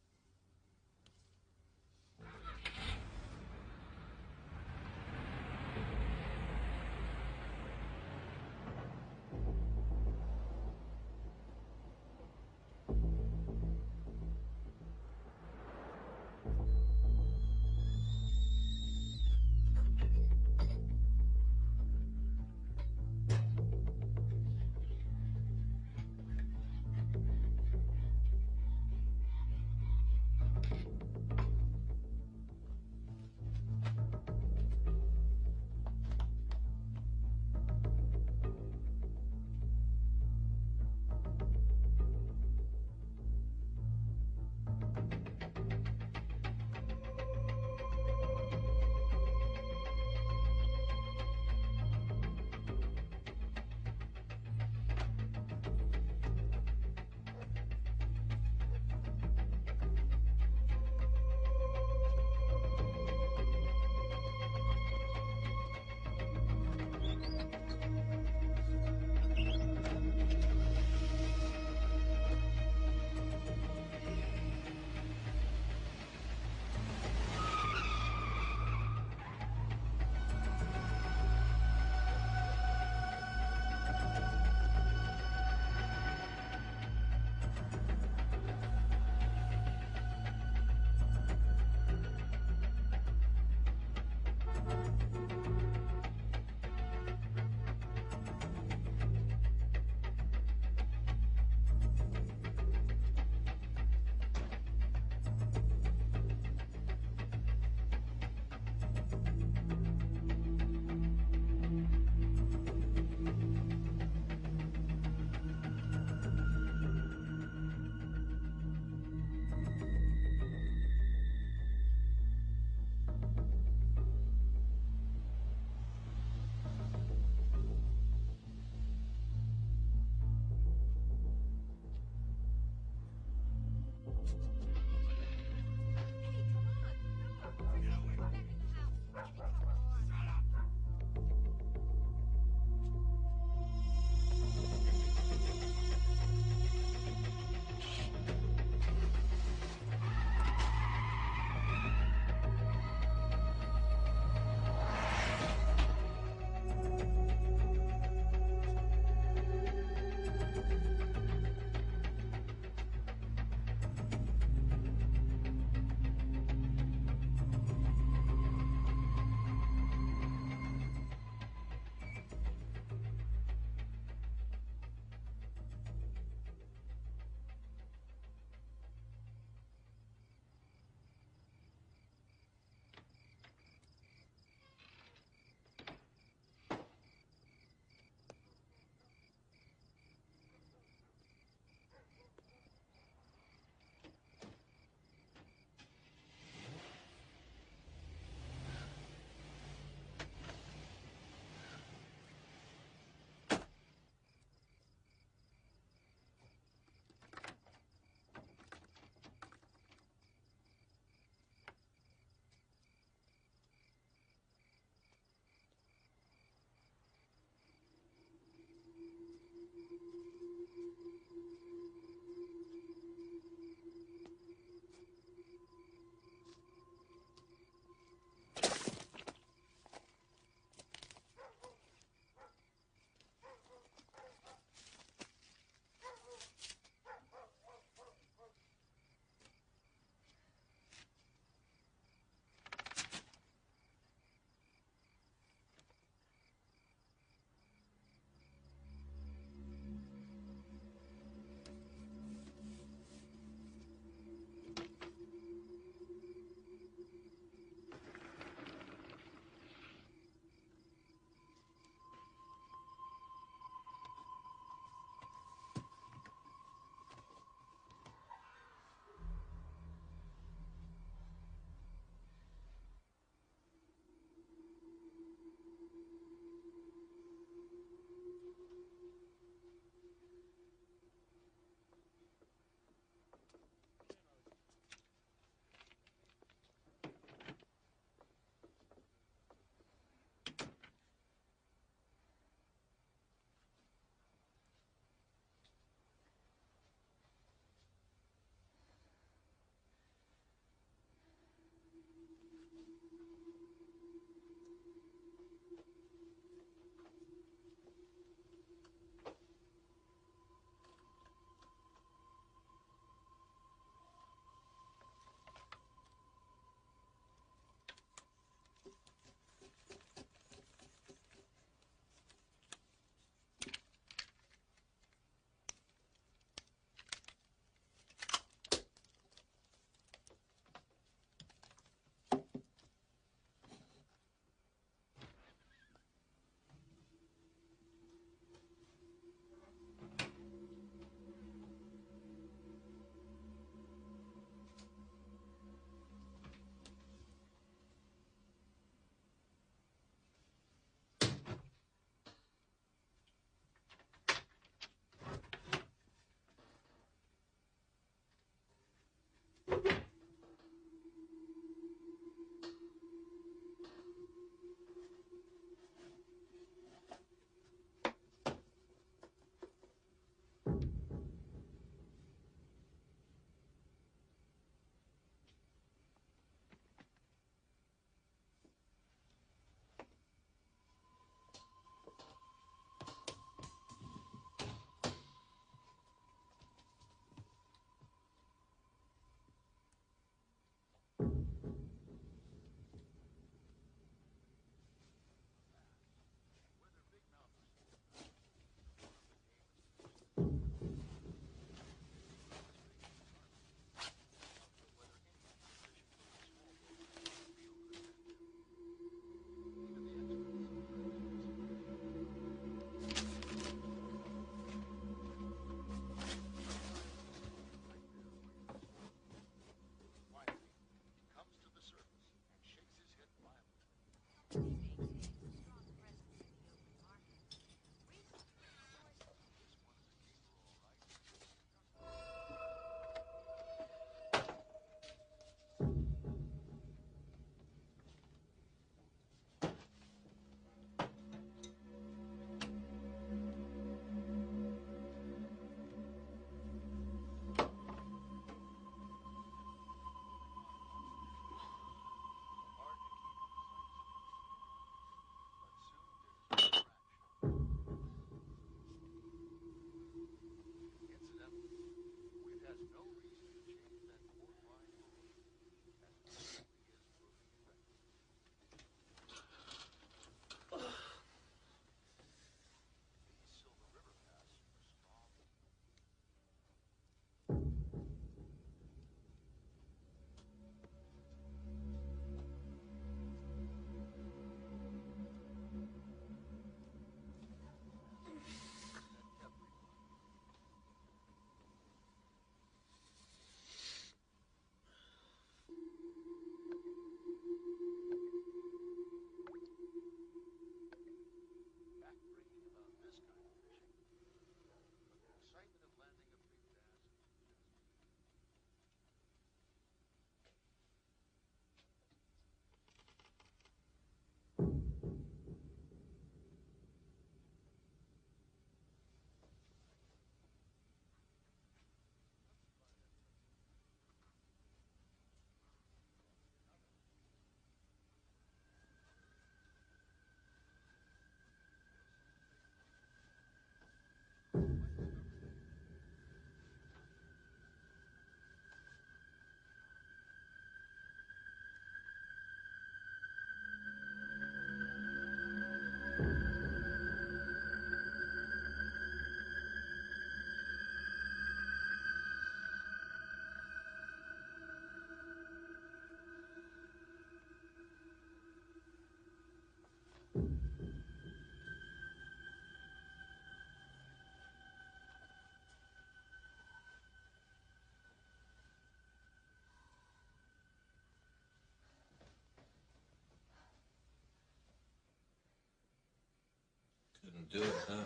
Speaker 13: Couldn't do it, huh?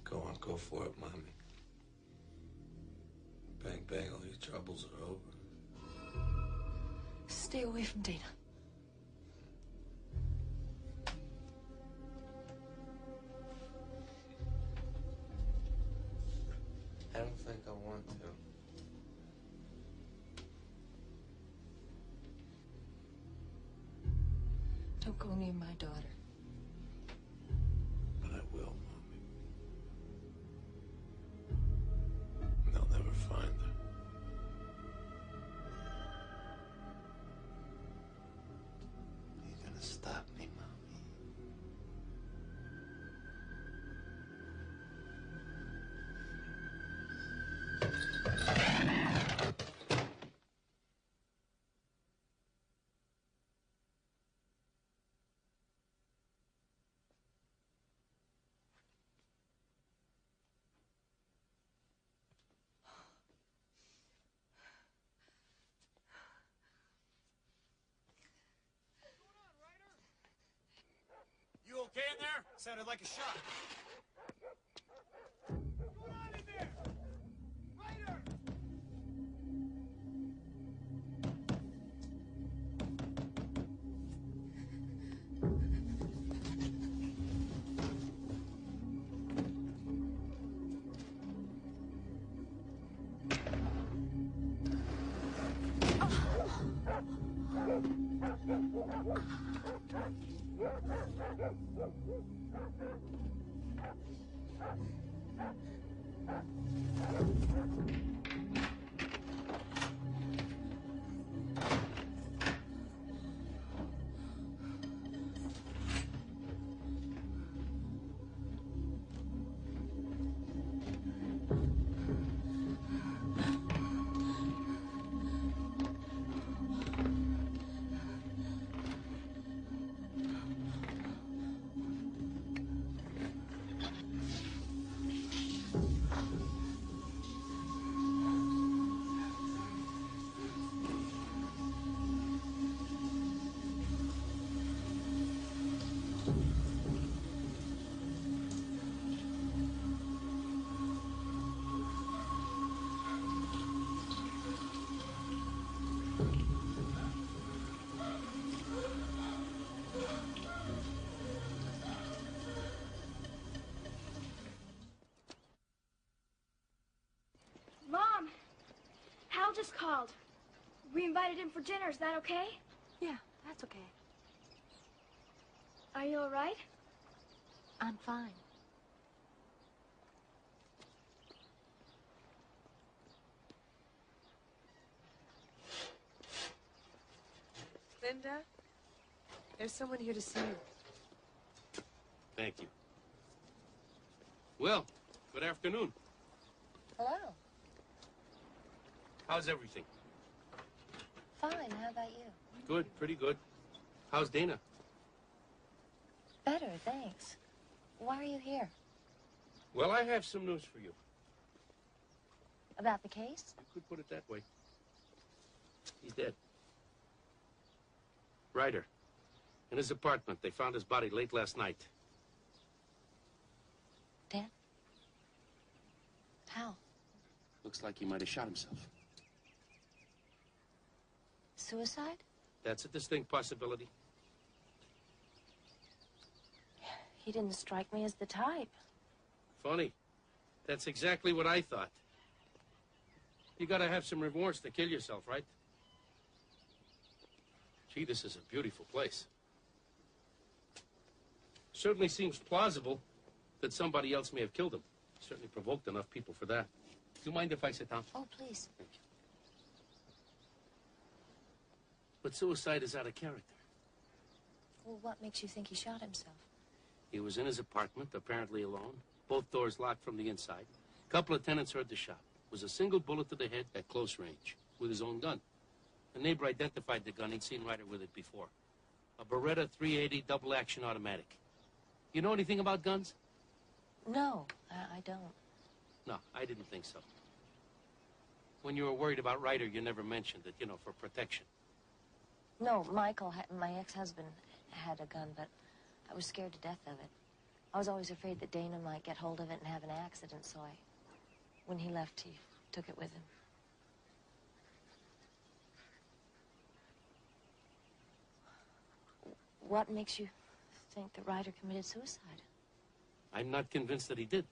Speaker 13: Go on, go for it, Mommy. Bang, bang, all your troubles are over.
Speaker 1: Stay away from Dana.
Speaker 13: I don't think I want to.
Speaker 1: Don't go near my daughter.
Speaker 13: But I will, Mommy. And they'll never find her. Are you gonna stop me, Mommy?
Speaker 10: You okay in there? Sounded like a shot. What's going on in there? Ryder!
Speaker 2: Mom, Hal just called. We invited him for dinner. Is that okay?
Speaker 1: Yeah, that's okay.
Speaker 2: Are you all right?
Speaker 1: I'm fine.
Speaker 9: Linda, there's someone here to see you.
Speaker 11: Thank you. Well, good afternoon.
Speaker 3: Hello.
Speaker 11: How's everything?
Speaker 3: Fine. How about you?
Speaker 11: Good, pretty good. How's Dana?
Speaker 3: Better, thanks. Why are you here?
Speaker 11: Well, I have some news for you.
Speaker 3: About the case?
Speaker 11: You could put it that way. He's dead. Ryder. In his apartment. They found his body late last night.
Speaker 3: Dead? How?
Speaker 11: Looks like he might have shot himself.
Speaker 3: Suicide?
Speaker 11: That's a distinct possibility.
Speaker 3: He didn't strike me as the type.
Speaker 11: Funny. That's exactly what I thought. You gotta have some remorse to kill yourself, right? Gee, this is a beautiful place. Certainly seems plausible that somebody else may have killed him. Certainly provoked enough people for that. Do you mind if I sit down?
Speaker 3: Oh, please.
Speaker 11: Thank you. But suicide is out of character.
Speaker 3: Well, what makes you think he shot himself?
Speaker 11: He was in his apartment, apparently alone. Both doors locked from the inside. A couple of tenants heard the shot. It was a single bullet to the head at close range, with his own gun. A neighbor identified the gun. He'd seen Ryder with it before. A Beretta 380 double-action automatic. You know anything about guns?
Speaker 3: No, I don't.
Speaker 11: No, I didn't think so. When you were worried about Ryder, you never mentioned it, you know, for protection.
Speaker 3: No, Michael, my ex-husband, had a gun, but I was scared to death of it. I was always afraid that Dana might get hold of it and have an accident, so when he left, he took it with him. What makes you think that Ryder committed suicide?
Speaker 11: I'm not convinced that he did.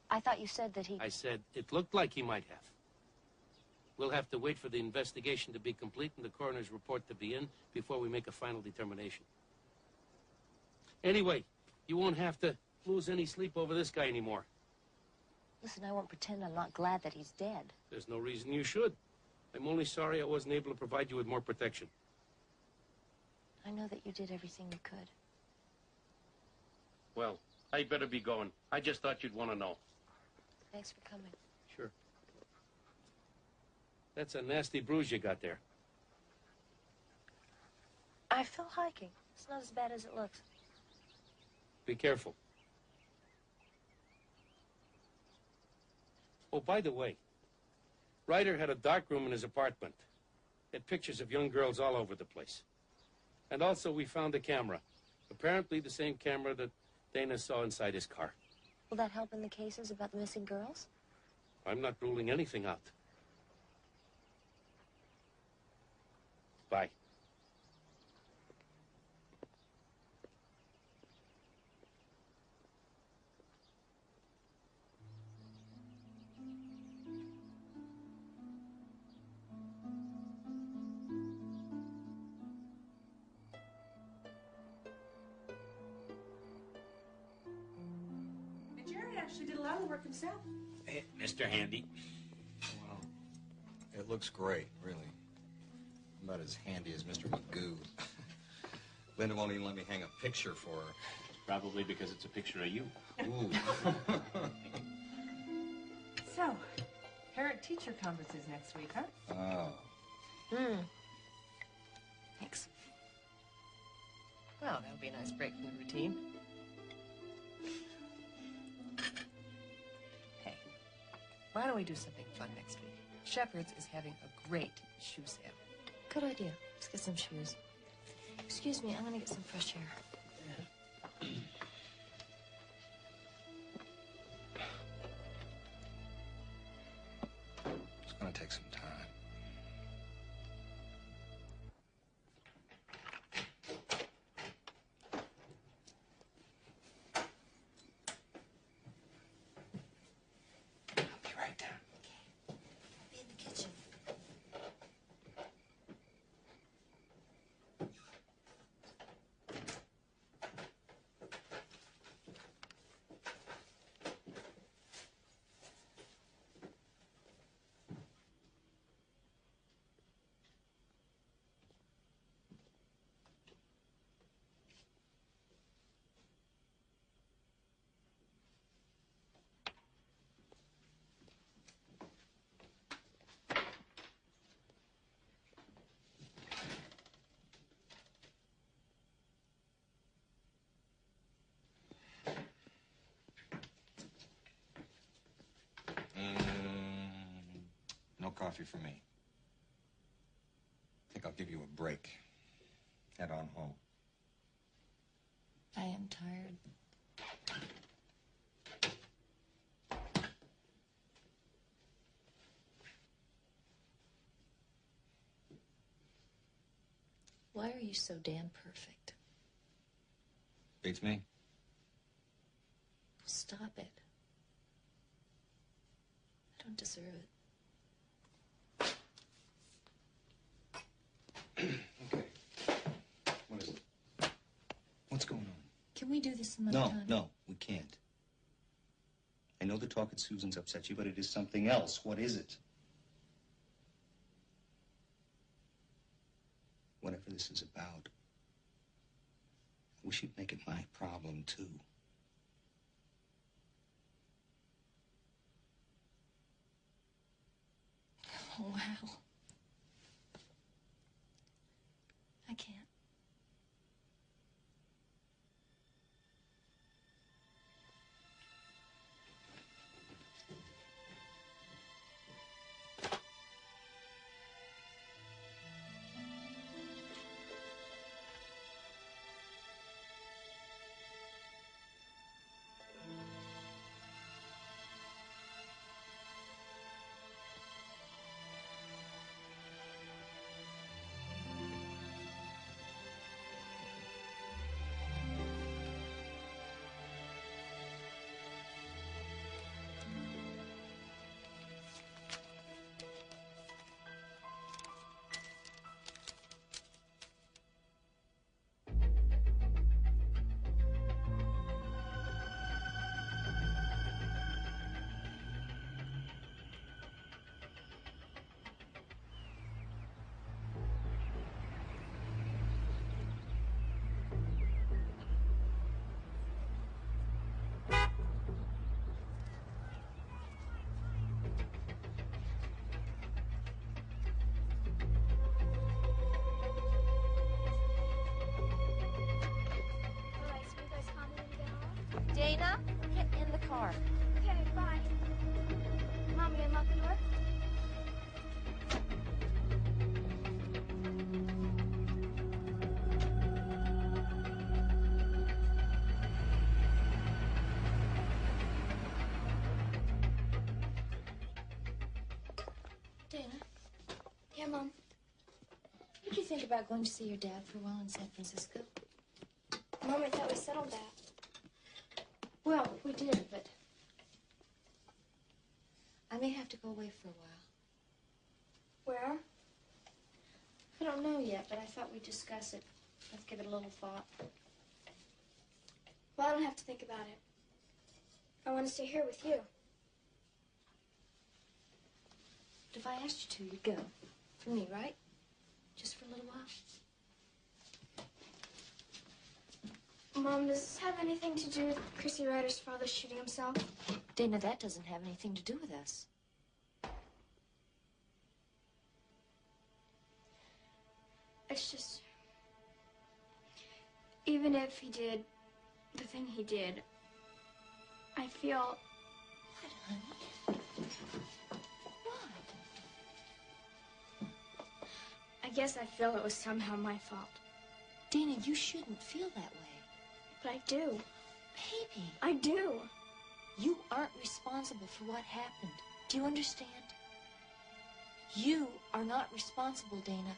Speaker 3: I thought you said that he...
Speaker 11: I said it looked like he might have. We'll have to wait for the investigation to be complete and the coroner's report to be in before we make a final determination. Anyway, you won't have to lose any sleep over this guy anymore.
Speaker 3: Listen, I won't pretend I'm not glad that he's dead.
Speaker 11: There's no reason you should. I'm only sorry I wasn't able to provide you with more protection.
Speaker 3: I know that you did everything you could.
Speaker 11: Well, I better be going. I just thought you'd want to know.
Speaker 3: Thanks for coming.
Speaker 11: Sure. That's a nasty bruise you got there.
Speaker 3: I fell hiking. It's not as bad as it looks.
Speaker 11: Be careful. Oh, by the way, Ryder had a darkroom in his apartment. Had pictures of young girls all over the place. And also we found a camera. Apparently the same camera that Dana saw inside his car.
Speaker 3: Will that help in the cases about the missing girls?
Speaker 11: I'm not ruling anything out. Bye.
Speaker 9: And Jerry actually did a lot of the work himself.
Speaker 4: Hey, Mr. Handy.
Speaker 6: Wow. It looks great, really. About as handy as Mr. Magoo. Linda won't even let me hang a picture for her.
Speaker 4: Probably because it's a picture of you.
Speaker 6: Ooh.
Speaker 9: So, parent-teacher conferences next week, huh?
Speaker 6: Oh.
Speaker 9: Thanks. Well, that'll be a nice break from the routine. Hey, why don't we do something fun next week? Shepherd's is having a great shoe sale.
Speaker 3: Good idea. Let's get some shoes. Excuse me, I'm gonna get some fresh air.
Speaker 6: It's gonna take some time. I'll be right down.
Speaker 3: Okay. I'll be in the kitchen.
Speaker 6: No coffee for me. I think I'll give you a break. Head on home.
Speaker 3: I am tired. Why are you so damn perfect?
Speaker 6: Beats me.
Speaker 3: Stop it.
Speaker 7: don't deserve it.
Speaker 5: Okay. What is it? What's going on?
Speaker 7: Can we do this another time?
Speaker 5: No, we can't. I know the talk at Susan's upset you, but it is something else. What is it? Whatever this is about, I wish you'd make it my problem, too.
Speaker 7: Oh, wow. I can't.
Speaker 3: Dana, get in the car.
Speaker 2: Okay, bye. Mom, you gonna lock the door?
Speaker 7: Dana,
Speaker 2: Yeah, Mom.
Speaker 7: what do you think about going to see your dad for a while in San Francisco?
Speaker 2: Mom, I thought we settled that.
Speaker 7: Well, we did, but I may have to go away for a while.
Speaker 2: Where?
Speaker 7: I don't know yet, but I thought we'd discuss it. Let's give it a little thought.
Speaker 2: Well, I don't have to think about it. I want to stay here with you.
Speaker 7: But if I asked you to, you'd go. For me, right? Just for a little while.
Speaker 2: Mom, does this have anything to do with Chrissy Ryder's father shooting himself?
Speaker 7: Dana, that doesn't have anything to do with us.
Speaker 2: It's just... Even if he did the thing he did, I feel...
Speaker 7: What, honey? What?
Speaker 2: I guess I feel it was somehow my fault.
Speaker 7: Dana, you shouldn't feel that way.
Speaker 2: But I do.
Speaker 7: Baby.
Speaker 2: I do.
Speaker 7: You aren't responsible for what happened. Do you understand? You are not responsible, Dana.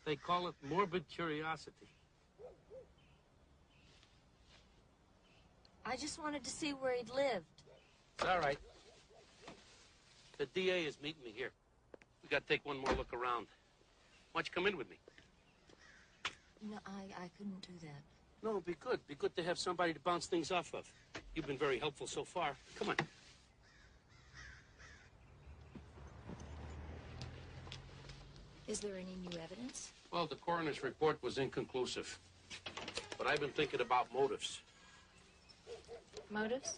Speaker 11: They call it morbid curiosity.
Speaker 3: I just wanted to see where he'd lived.
Speaker 11: It's all right. The DA is meeting me here. We got to take one more look around. Why don't you come in with me?
Speaker 3: No, I couldn't do that.
Speaker 11: No, it'd be good. Be good to have somebody to bounce things off of. You've been very helpful so far. Come on.
Speaker 3: Is there any new evidence?
Speaker 11: Well, the coroner's report was inconclusive. But I've been thinking about motives.
Speaker 3: Motives?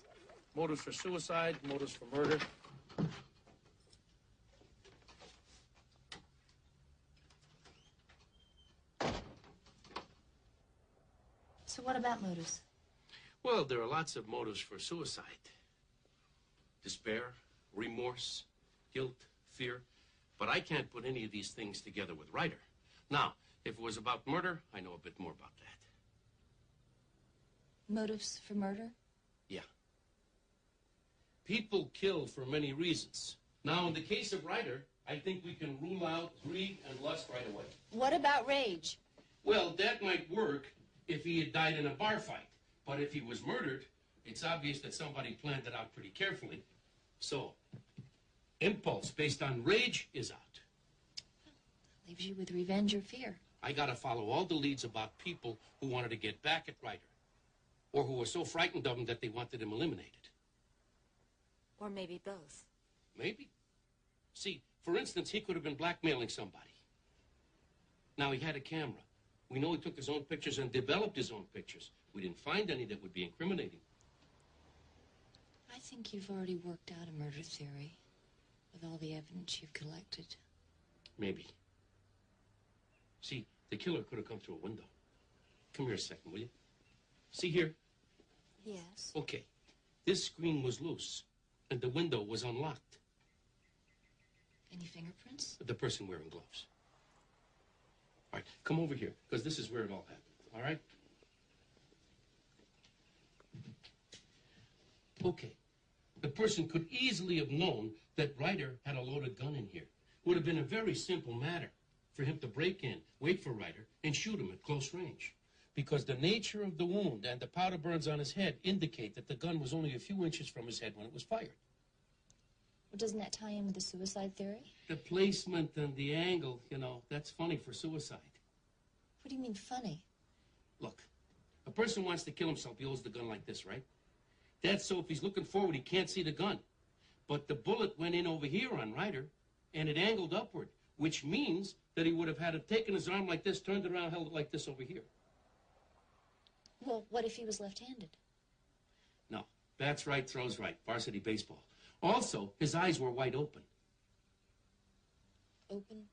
Speaker 11: Motives for suicide, motives for murder.
Speaker 7: So what about motives?
Speaker 11: Well, there are lots of motives for suicide. Despair, remorse, guilt, fear. But I can't put any of these things together with Ryder. Now, if it was about murder, I know a bit more about that.
Speaker 7: Motives for murder?
Speaker 11: Yeah. People kill for many reasons. Now, in the case of Ryder, I think we can rule out greed and lust right away.
Speaker 7: What about rage?
Speaker 11: Well, that might work if he had died in a bar fight. But if he was murdered, it's obvious that somebody planned it out pretty carefully. So, impulse based on rage is out.
Speaker 7: Leaves you with revenge or fear.
Speaker 11: I gotta follow all the leads about people who wanted to get back at Ryder. Or who were so frightened of him that they wanted him eliminated.
Speaker 7: Or maybe both.
Speaker 11: Maybe. See, for instance, he could have been blackmailing somebody. Now, he had a camera. We know he took his own pictures and developed his own pictures. We didn't find any that would be incriminating.
Speaker 7: I think you've already worked out a murder theory with all the evidence you've collected.
Speaker 11: Maybe. See, the killer could have come through a window. Come here a second, will you? See here?
Speaker 7: Yes.
Speaker 11: Okay. This screen was loose, and the window was unlocked.
Speaker 7: Any fingerprints?
Speaker 11: The person wearing gloves. All right, come over here, because this is where it all happened, all right? Okay. The person could easily have known that Ryder had a loaded gun in here. Would have been a very simple matter for him to break in, wait for Ryder, and shoot him at close range. Because the nature of the wound and the powder burns on his head indicate that the gun was only a few inches from his head when it was fired.
Speaker 7: Well, doesn't that tie in with the suicide theory?
Speaker 11: The placement and the angle, you know, that's funny for suicide.
Speaker 7: What do you mean funny?
Speaker 11: Look, a person wants to kill himself, he holds the gun like this, right? That's so if he's looking forward, he can't see the gun. But the bullet went in over here on Ryder, and it angled upward, which means that he would have had to taken his arm like this, turned around, held it like this over here.
Speaker 7: Well, what if he was left-handed?
Speaker 11: No, bats right, throws right, varsity baseball. Also, his eyes were wide open.
Speaker 7: Open?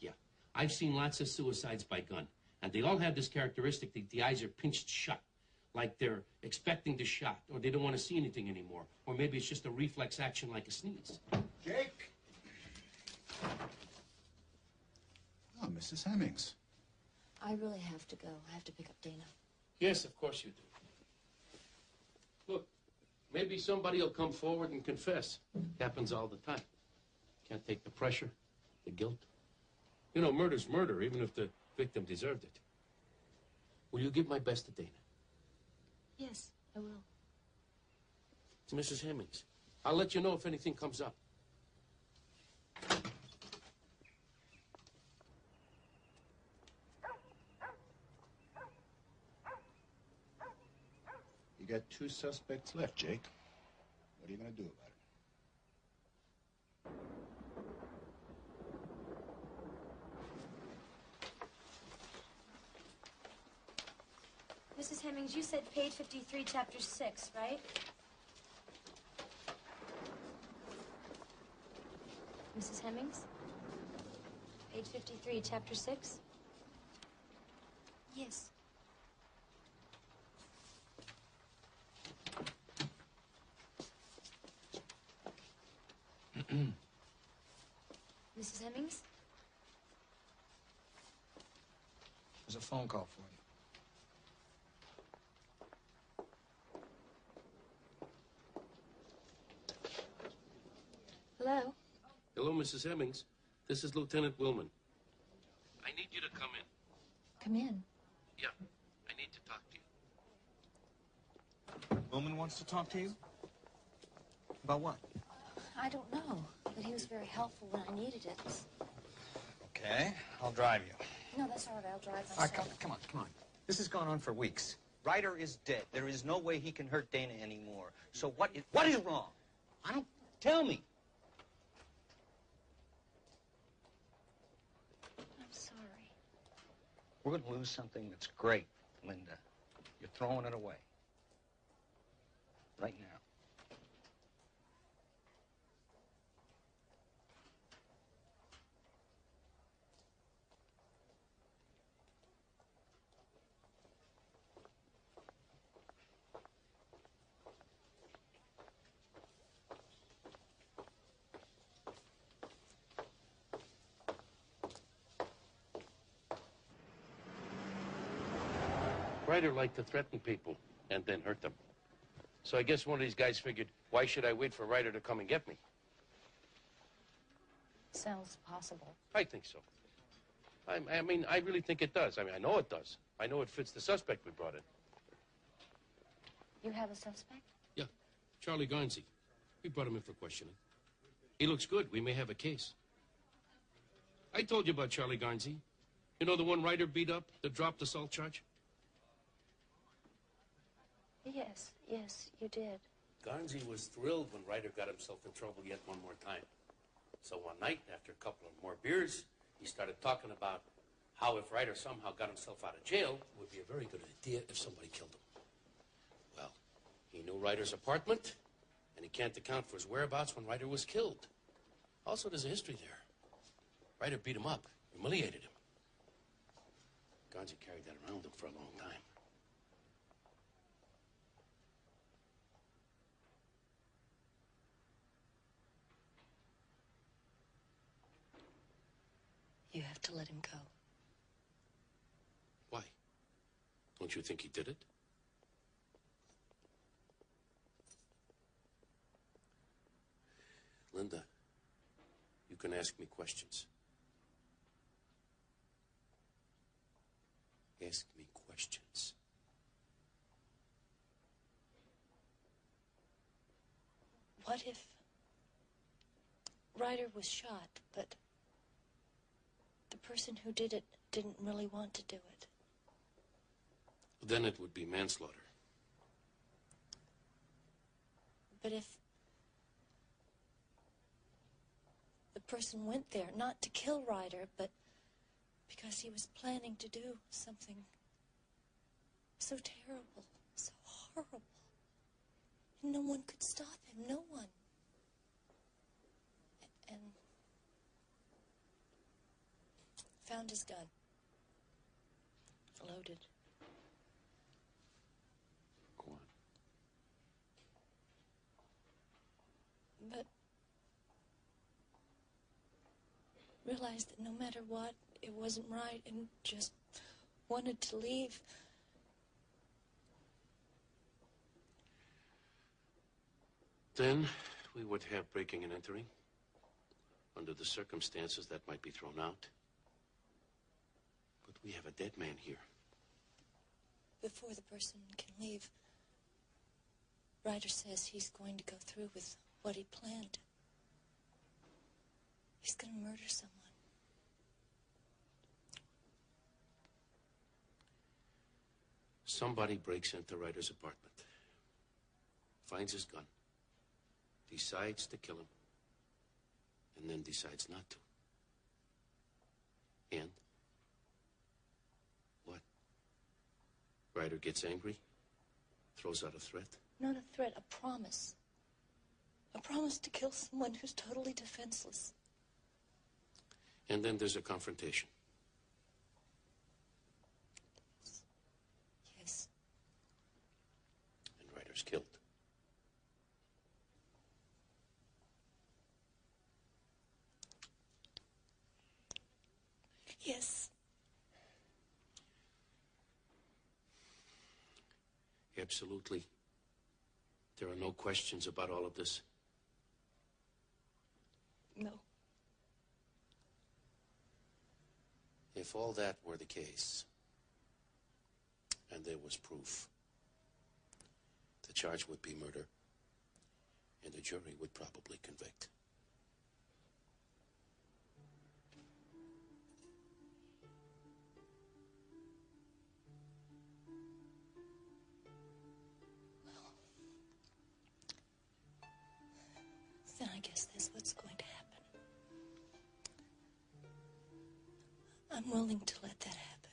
Speaker 11: Yeah, I've seen lots of suicides by gun, and they all have this characteristic that the eyes are pinched shut, like they're expecting the shot, or they don't want to see anything anymore, or maybe it's just a reflex action like a sneeze.
Speaker 15: Jake? Oh, Mrs. Hemmings.
Speaker 7: I really have to go. I have to pick up Dana.
Speaker 11: Yes, of course you do. Look, maybe somebody will come forward and confess. Happens all the time. Can't take the pressure, the guilt. You know, murder's murder, even if the victim deserved it. Will you give my best to Dana?
Speaker 7: Yes, I will.
Speaker 11: To Mrs. Hemmings. I'll let you know if anything comes up.
Speaker 15: You got 2 suspects left, Jake. What are you going to do about it?
Speaker 8: Mrs. Hemmings, you said page 53, chapter 6, right? Mrs. Hemmings? Page 53, chapter 6?
Speaker 7: Yes.
Speaker 8: Mrs. Hemmings?
Speaker 6: There's a phone call for you.
Speaker 8: Hello?
Speaker 11: Hello, Mrs. Hemmings. This is Lieutenant Willman. I need you to come in.
Speaker 7: Come in.
Speaker 11: Yeah, I need to talk to you.
Speaker 20: Willman wants to talk to you? About what?
Speaker 7: I don't know, but he was very helpful when I needed it.
Speaker 5: Okay, I'll drive you.
Speaker 7: No, that's all right. I'll drive
Speaker 5: All right,
Speaker 7: myself.
Speaker 5: come on. This has gone on for weeks. Ryder is dead. There is no way he can hurt Dana anymore. So what is wrong? I don't... Tell me.
Speaker 7: I'm sorry.
Speaker 5: We're going to lose something that's great, Linda. You're throwing it away. Right now.
Speaker 11: Ryder liked to threaten people and then hurt them. So I guess one of these guys figured, why should I wait for Ryder to come and get me?
Speaker 3: Sounds possible.
Speaker 11: I think so. I mean, I really think it does. I mean, I know it does. I know it fits the suspect we brought in.
Speaker 3: You have a suspect?
Speaker 11: Yeah, Charlie Garnsey. We brought him in for questioning. He looks good. We may have a case. I told you about Charlie Garnsey. You know the one Ryder beat up, the dropped assault charge?
Speaker 3: Yes, you did.
Speaker 11: Garnsey was thrilled when Ryder got himself in trouble yet one more time. So one night, after a couple of more beers, he started talking about how if Ryder somehow got himself out of jail, it would be a very good idea if somebody killed him. Well, he knew Ryder's apartment, and he can't account for his whereabouts when Ryder was killed. Also, there's a history there. Ryder beat him up, humiliated him. Garnsey carried that around with him for a long time.
Speaker 7: You have to let him go.
Speaker 11: Why? Don't you think he did it? Linda, you can ask me questions. Ask me questions.
Speaker 7: What if Ryder was shot, but the person who did it didn't really want to do it?
Speaker 11: Then it would be manslaughter.
Speaker 7: But if the person went there not to kill Ryder, but because he was planning to do something so terrible, so horrible, and no one could stop him, no one. And found his gun, loaded.
Speaker 11: Go on.
Speaker 7: But realized that no matter what, it wasn't right and just wanted to leave.
Speaker 11: Then we would have breaking and entering. Under the circumstances, that might be thrown out. But we have a dead man here.
Speaker 7: Before the person can leave, Ryder says he's going to go through with what he planned. He's going to murder someone.
Speaker 11: Somebody breaks into Ryder's apartment, finds his gun, decides to kill him, and then decides not to. And? What? Ryder gets angry, throws out a threat.
Speaker 7: Not a threat, a promise. A promise to kill someone who's totally defenseless.
Speaker 11: And then there's a confrontation.
Speaker 7: Yes.
Speaker 11: And Ryder's killed.
Speaker 7: Yes.
Speaker 11: Absolutely. There are no questions about all of this?
Speaker 7: No.
Speaker 11: If all that were the case, and there was proof, the charge would be murder, and the jury would probably convict.
Speaker 7: Then I guess that's what's going to happen. I'm willing to let that happen.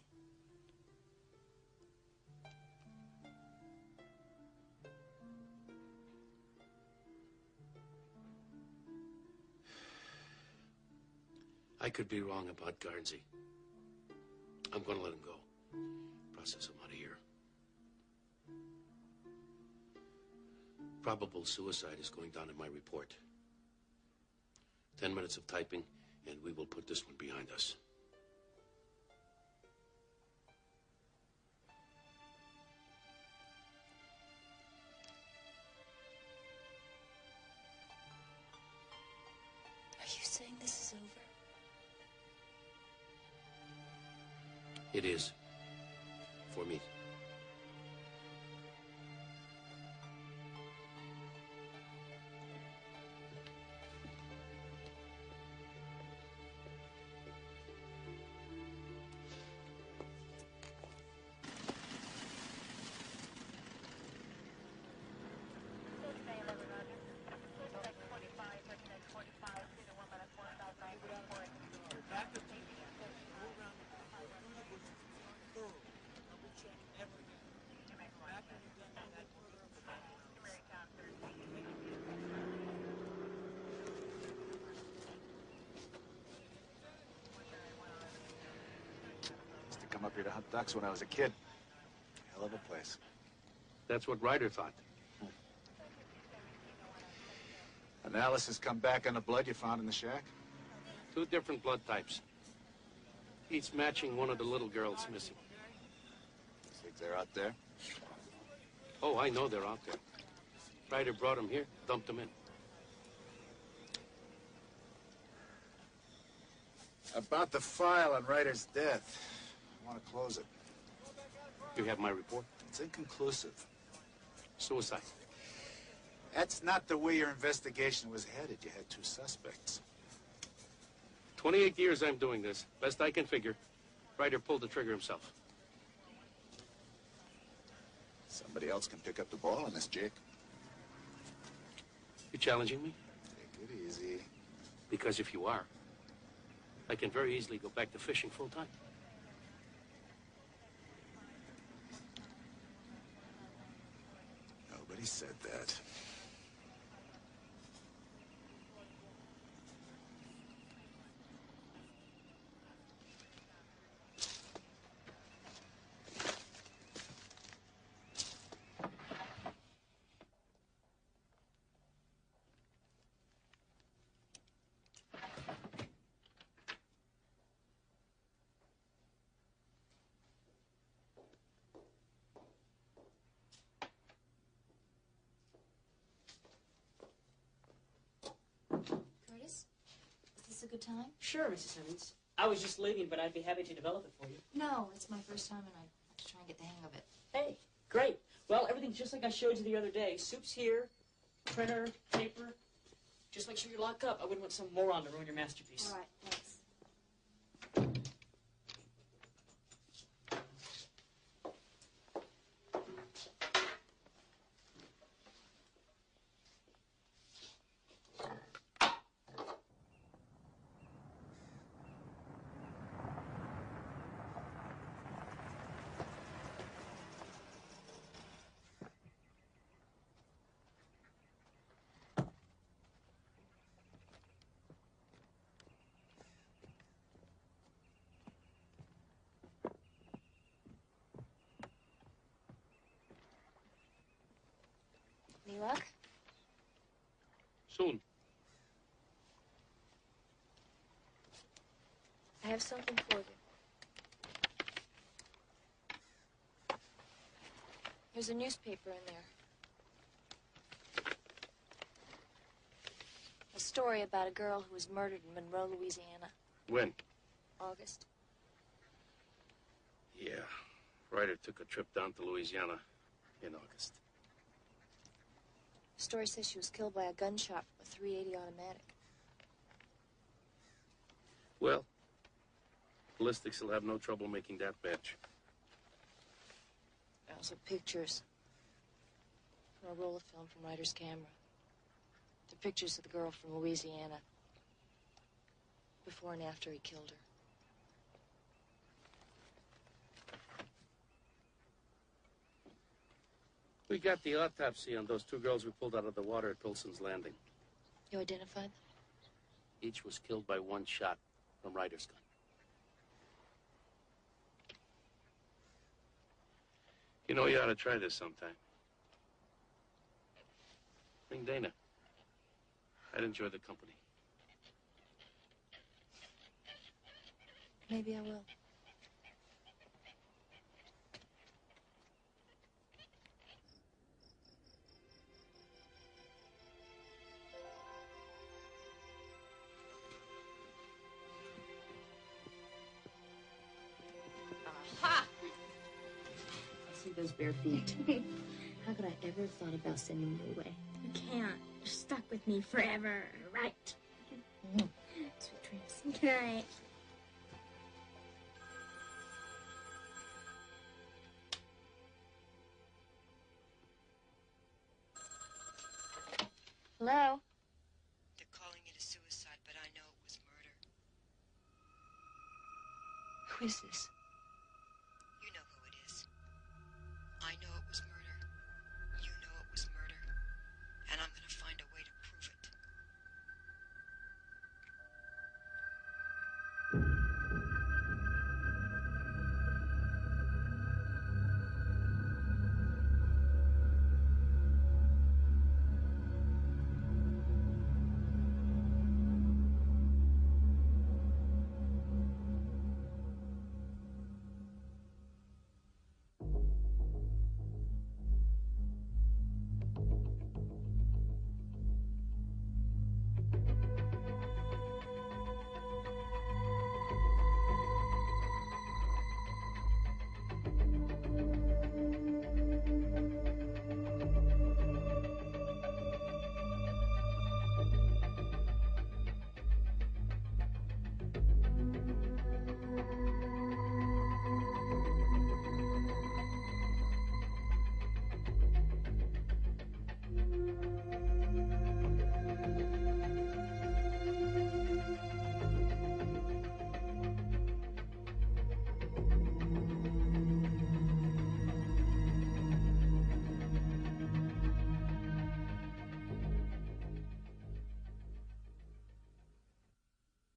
Speaker 11: I could be wrong about Garnsey. I'm going to let him go. Process him out of here. Probable suicide is going down in my report. 10 minutes of typing, and we will put this one behind us. It is. For me.
Speaker 12: Used to come up here to hunt ducks when I was a kid. Hell of a place.
Speaker 11: That's what Ryder thought.
Speaker 12: Analysis come back on the blood you found in the shack?
Speaker 11: 2 different blood types. Each matching one of the little girls missing.
Speaker 12: Think they're out there?
Speaker 11: Oh, I know they're out there. Ryder brought them here, dumped them in.
Speaker 12: About the file on Ryder's death. I want to close it.
Speaker 11: You have my report?
Speaker 12: It's inconclusive.
Speaker 11: Suicide.
Speaker 12: That's not the way your investigation was headed. You had 2 suspects.
Speaker 11: 28 years I'm doing this. Best I can figure. Ryder pulled the trigger himself.
Speaker 12: Somebody else can pick up the ball on this, Jake.
Speaker 11: You challenging me?
Speaker 12: Take it easy.
Speaker 11: Because if you are, I can very easily go back to fishing full time.
Speaker 12: Nobody said that.
Speaker 8: Curtis, is this a good time?
Speaker 16: Sure, Mrs. Simmons. I was just leaving, but I'd be happy to develop it for you.
Speaker 8: No, it's my first time and I have to try and get the hang of it.
Speaker 16: Hey, great. Well, everything's just like I showed you the other day. Soup's here, printer, paper. Just make sure you lock up. I wouldn't want some moron to ruin your masterpiece.
Speaker 8: All right, thanks. Any luck?
Speaker 11: Soon.
Speaker 8: I have something for you. There's a newspaper in there. A story about a girl who was murdered in Monroe, Louisiana.
Speaker 11: When?
Speaker 8: August.
Speaker 11: Yeah. Ryder took a trip down to Louisiana in August.
Speaker 8: The story says she was killed by a gunshot from a .380 automatic.
Speaker 11: Well, ballistics will have no trouble making that match.
Speaker 8: Also pictures. From a roll of film from Ryder's camera. The pictures of the girl from Louisiana. Before and after he killed her.
Speaker 11: We got the autopsy on those 2 girls we pulled out of the water at Pilson's Landing.
Speaker 8: You identified them?
Speaker 11: Each was killed by 1 shot from Ryder's gun. You know, you ought to try this sometime. Bring Dana. I'd enjoy the company.
Speaker 8: Maybe I will. those bare feet. How could I ever have thought about sending you away?
Speaker 2: You can't. You're stuck with me forever, right? Sweet dreams. Good night.
Speaker 3: Hello?
Speaker 14: They're calling it a suicide, but I know it was murder.
Speaker 3: Who is this?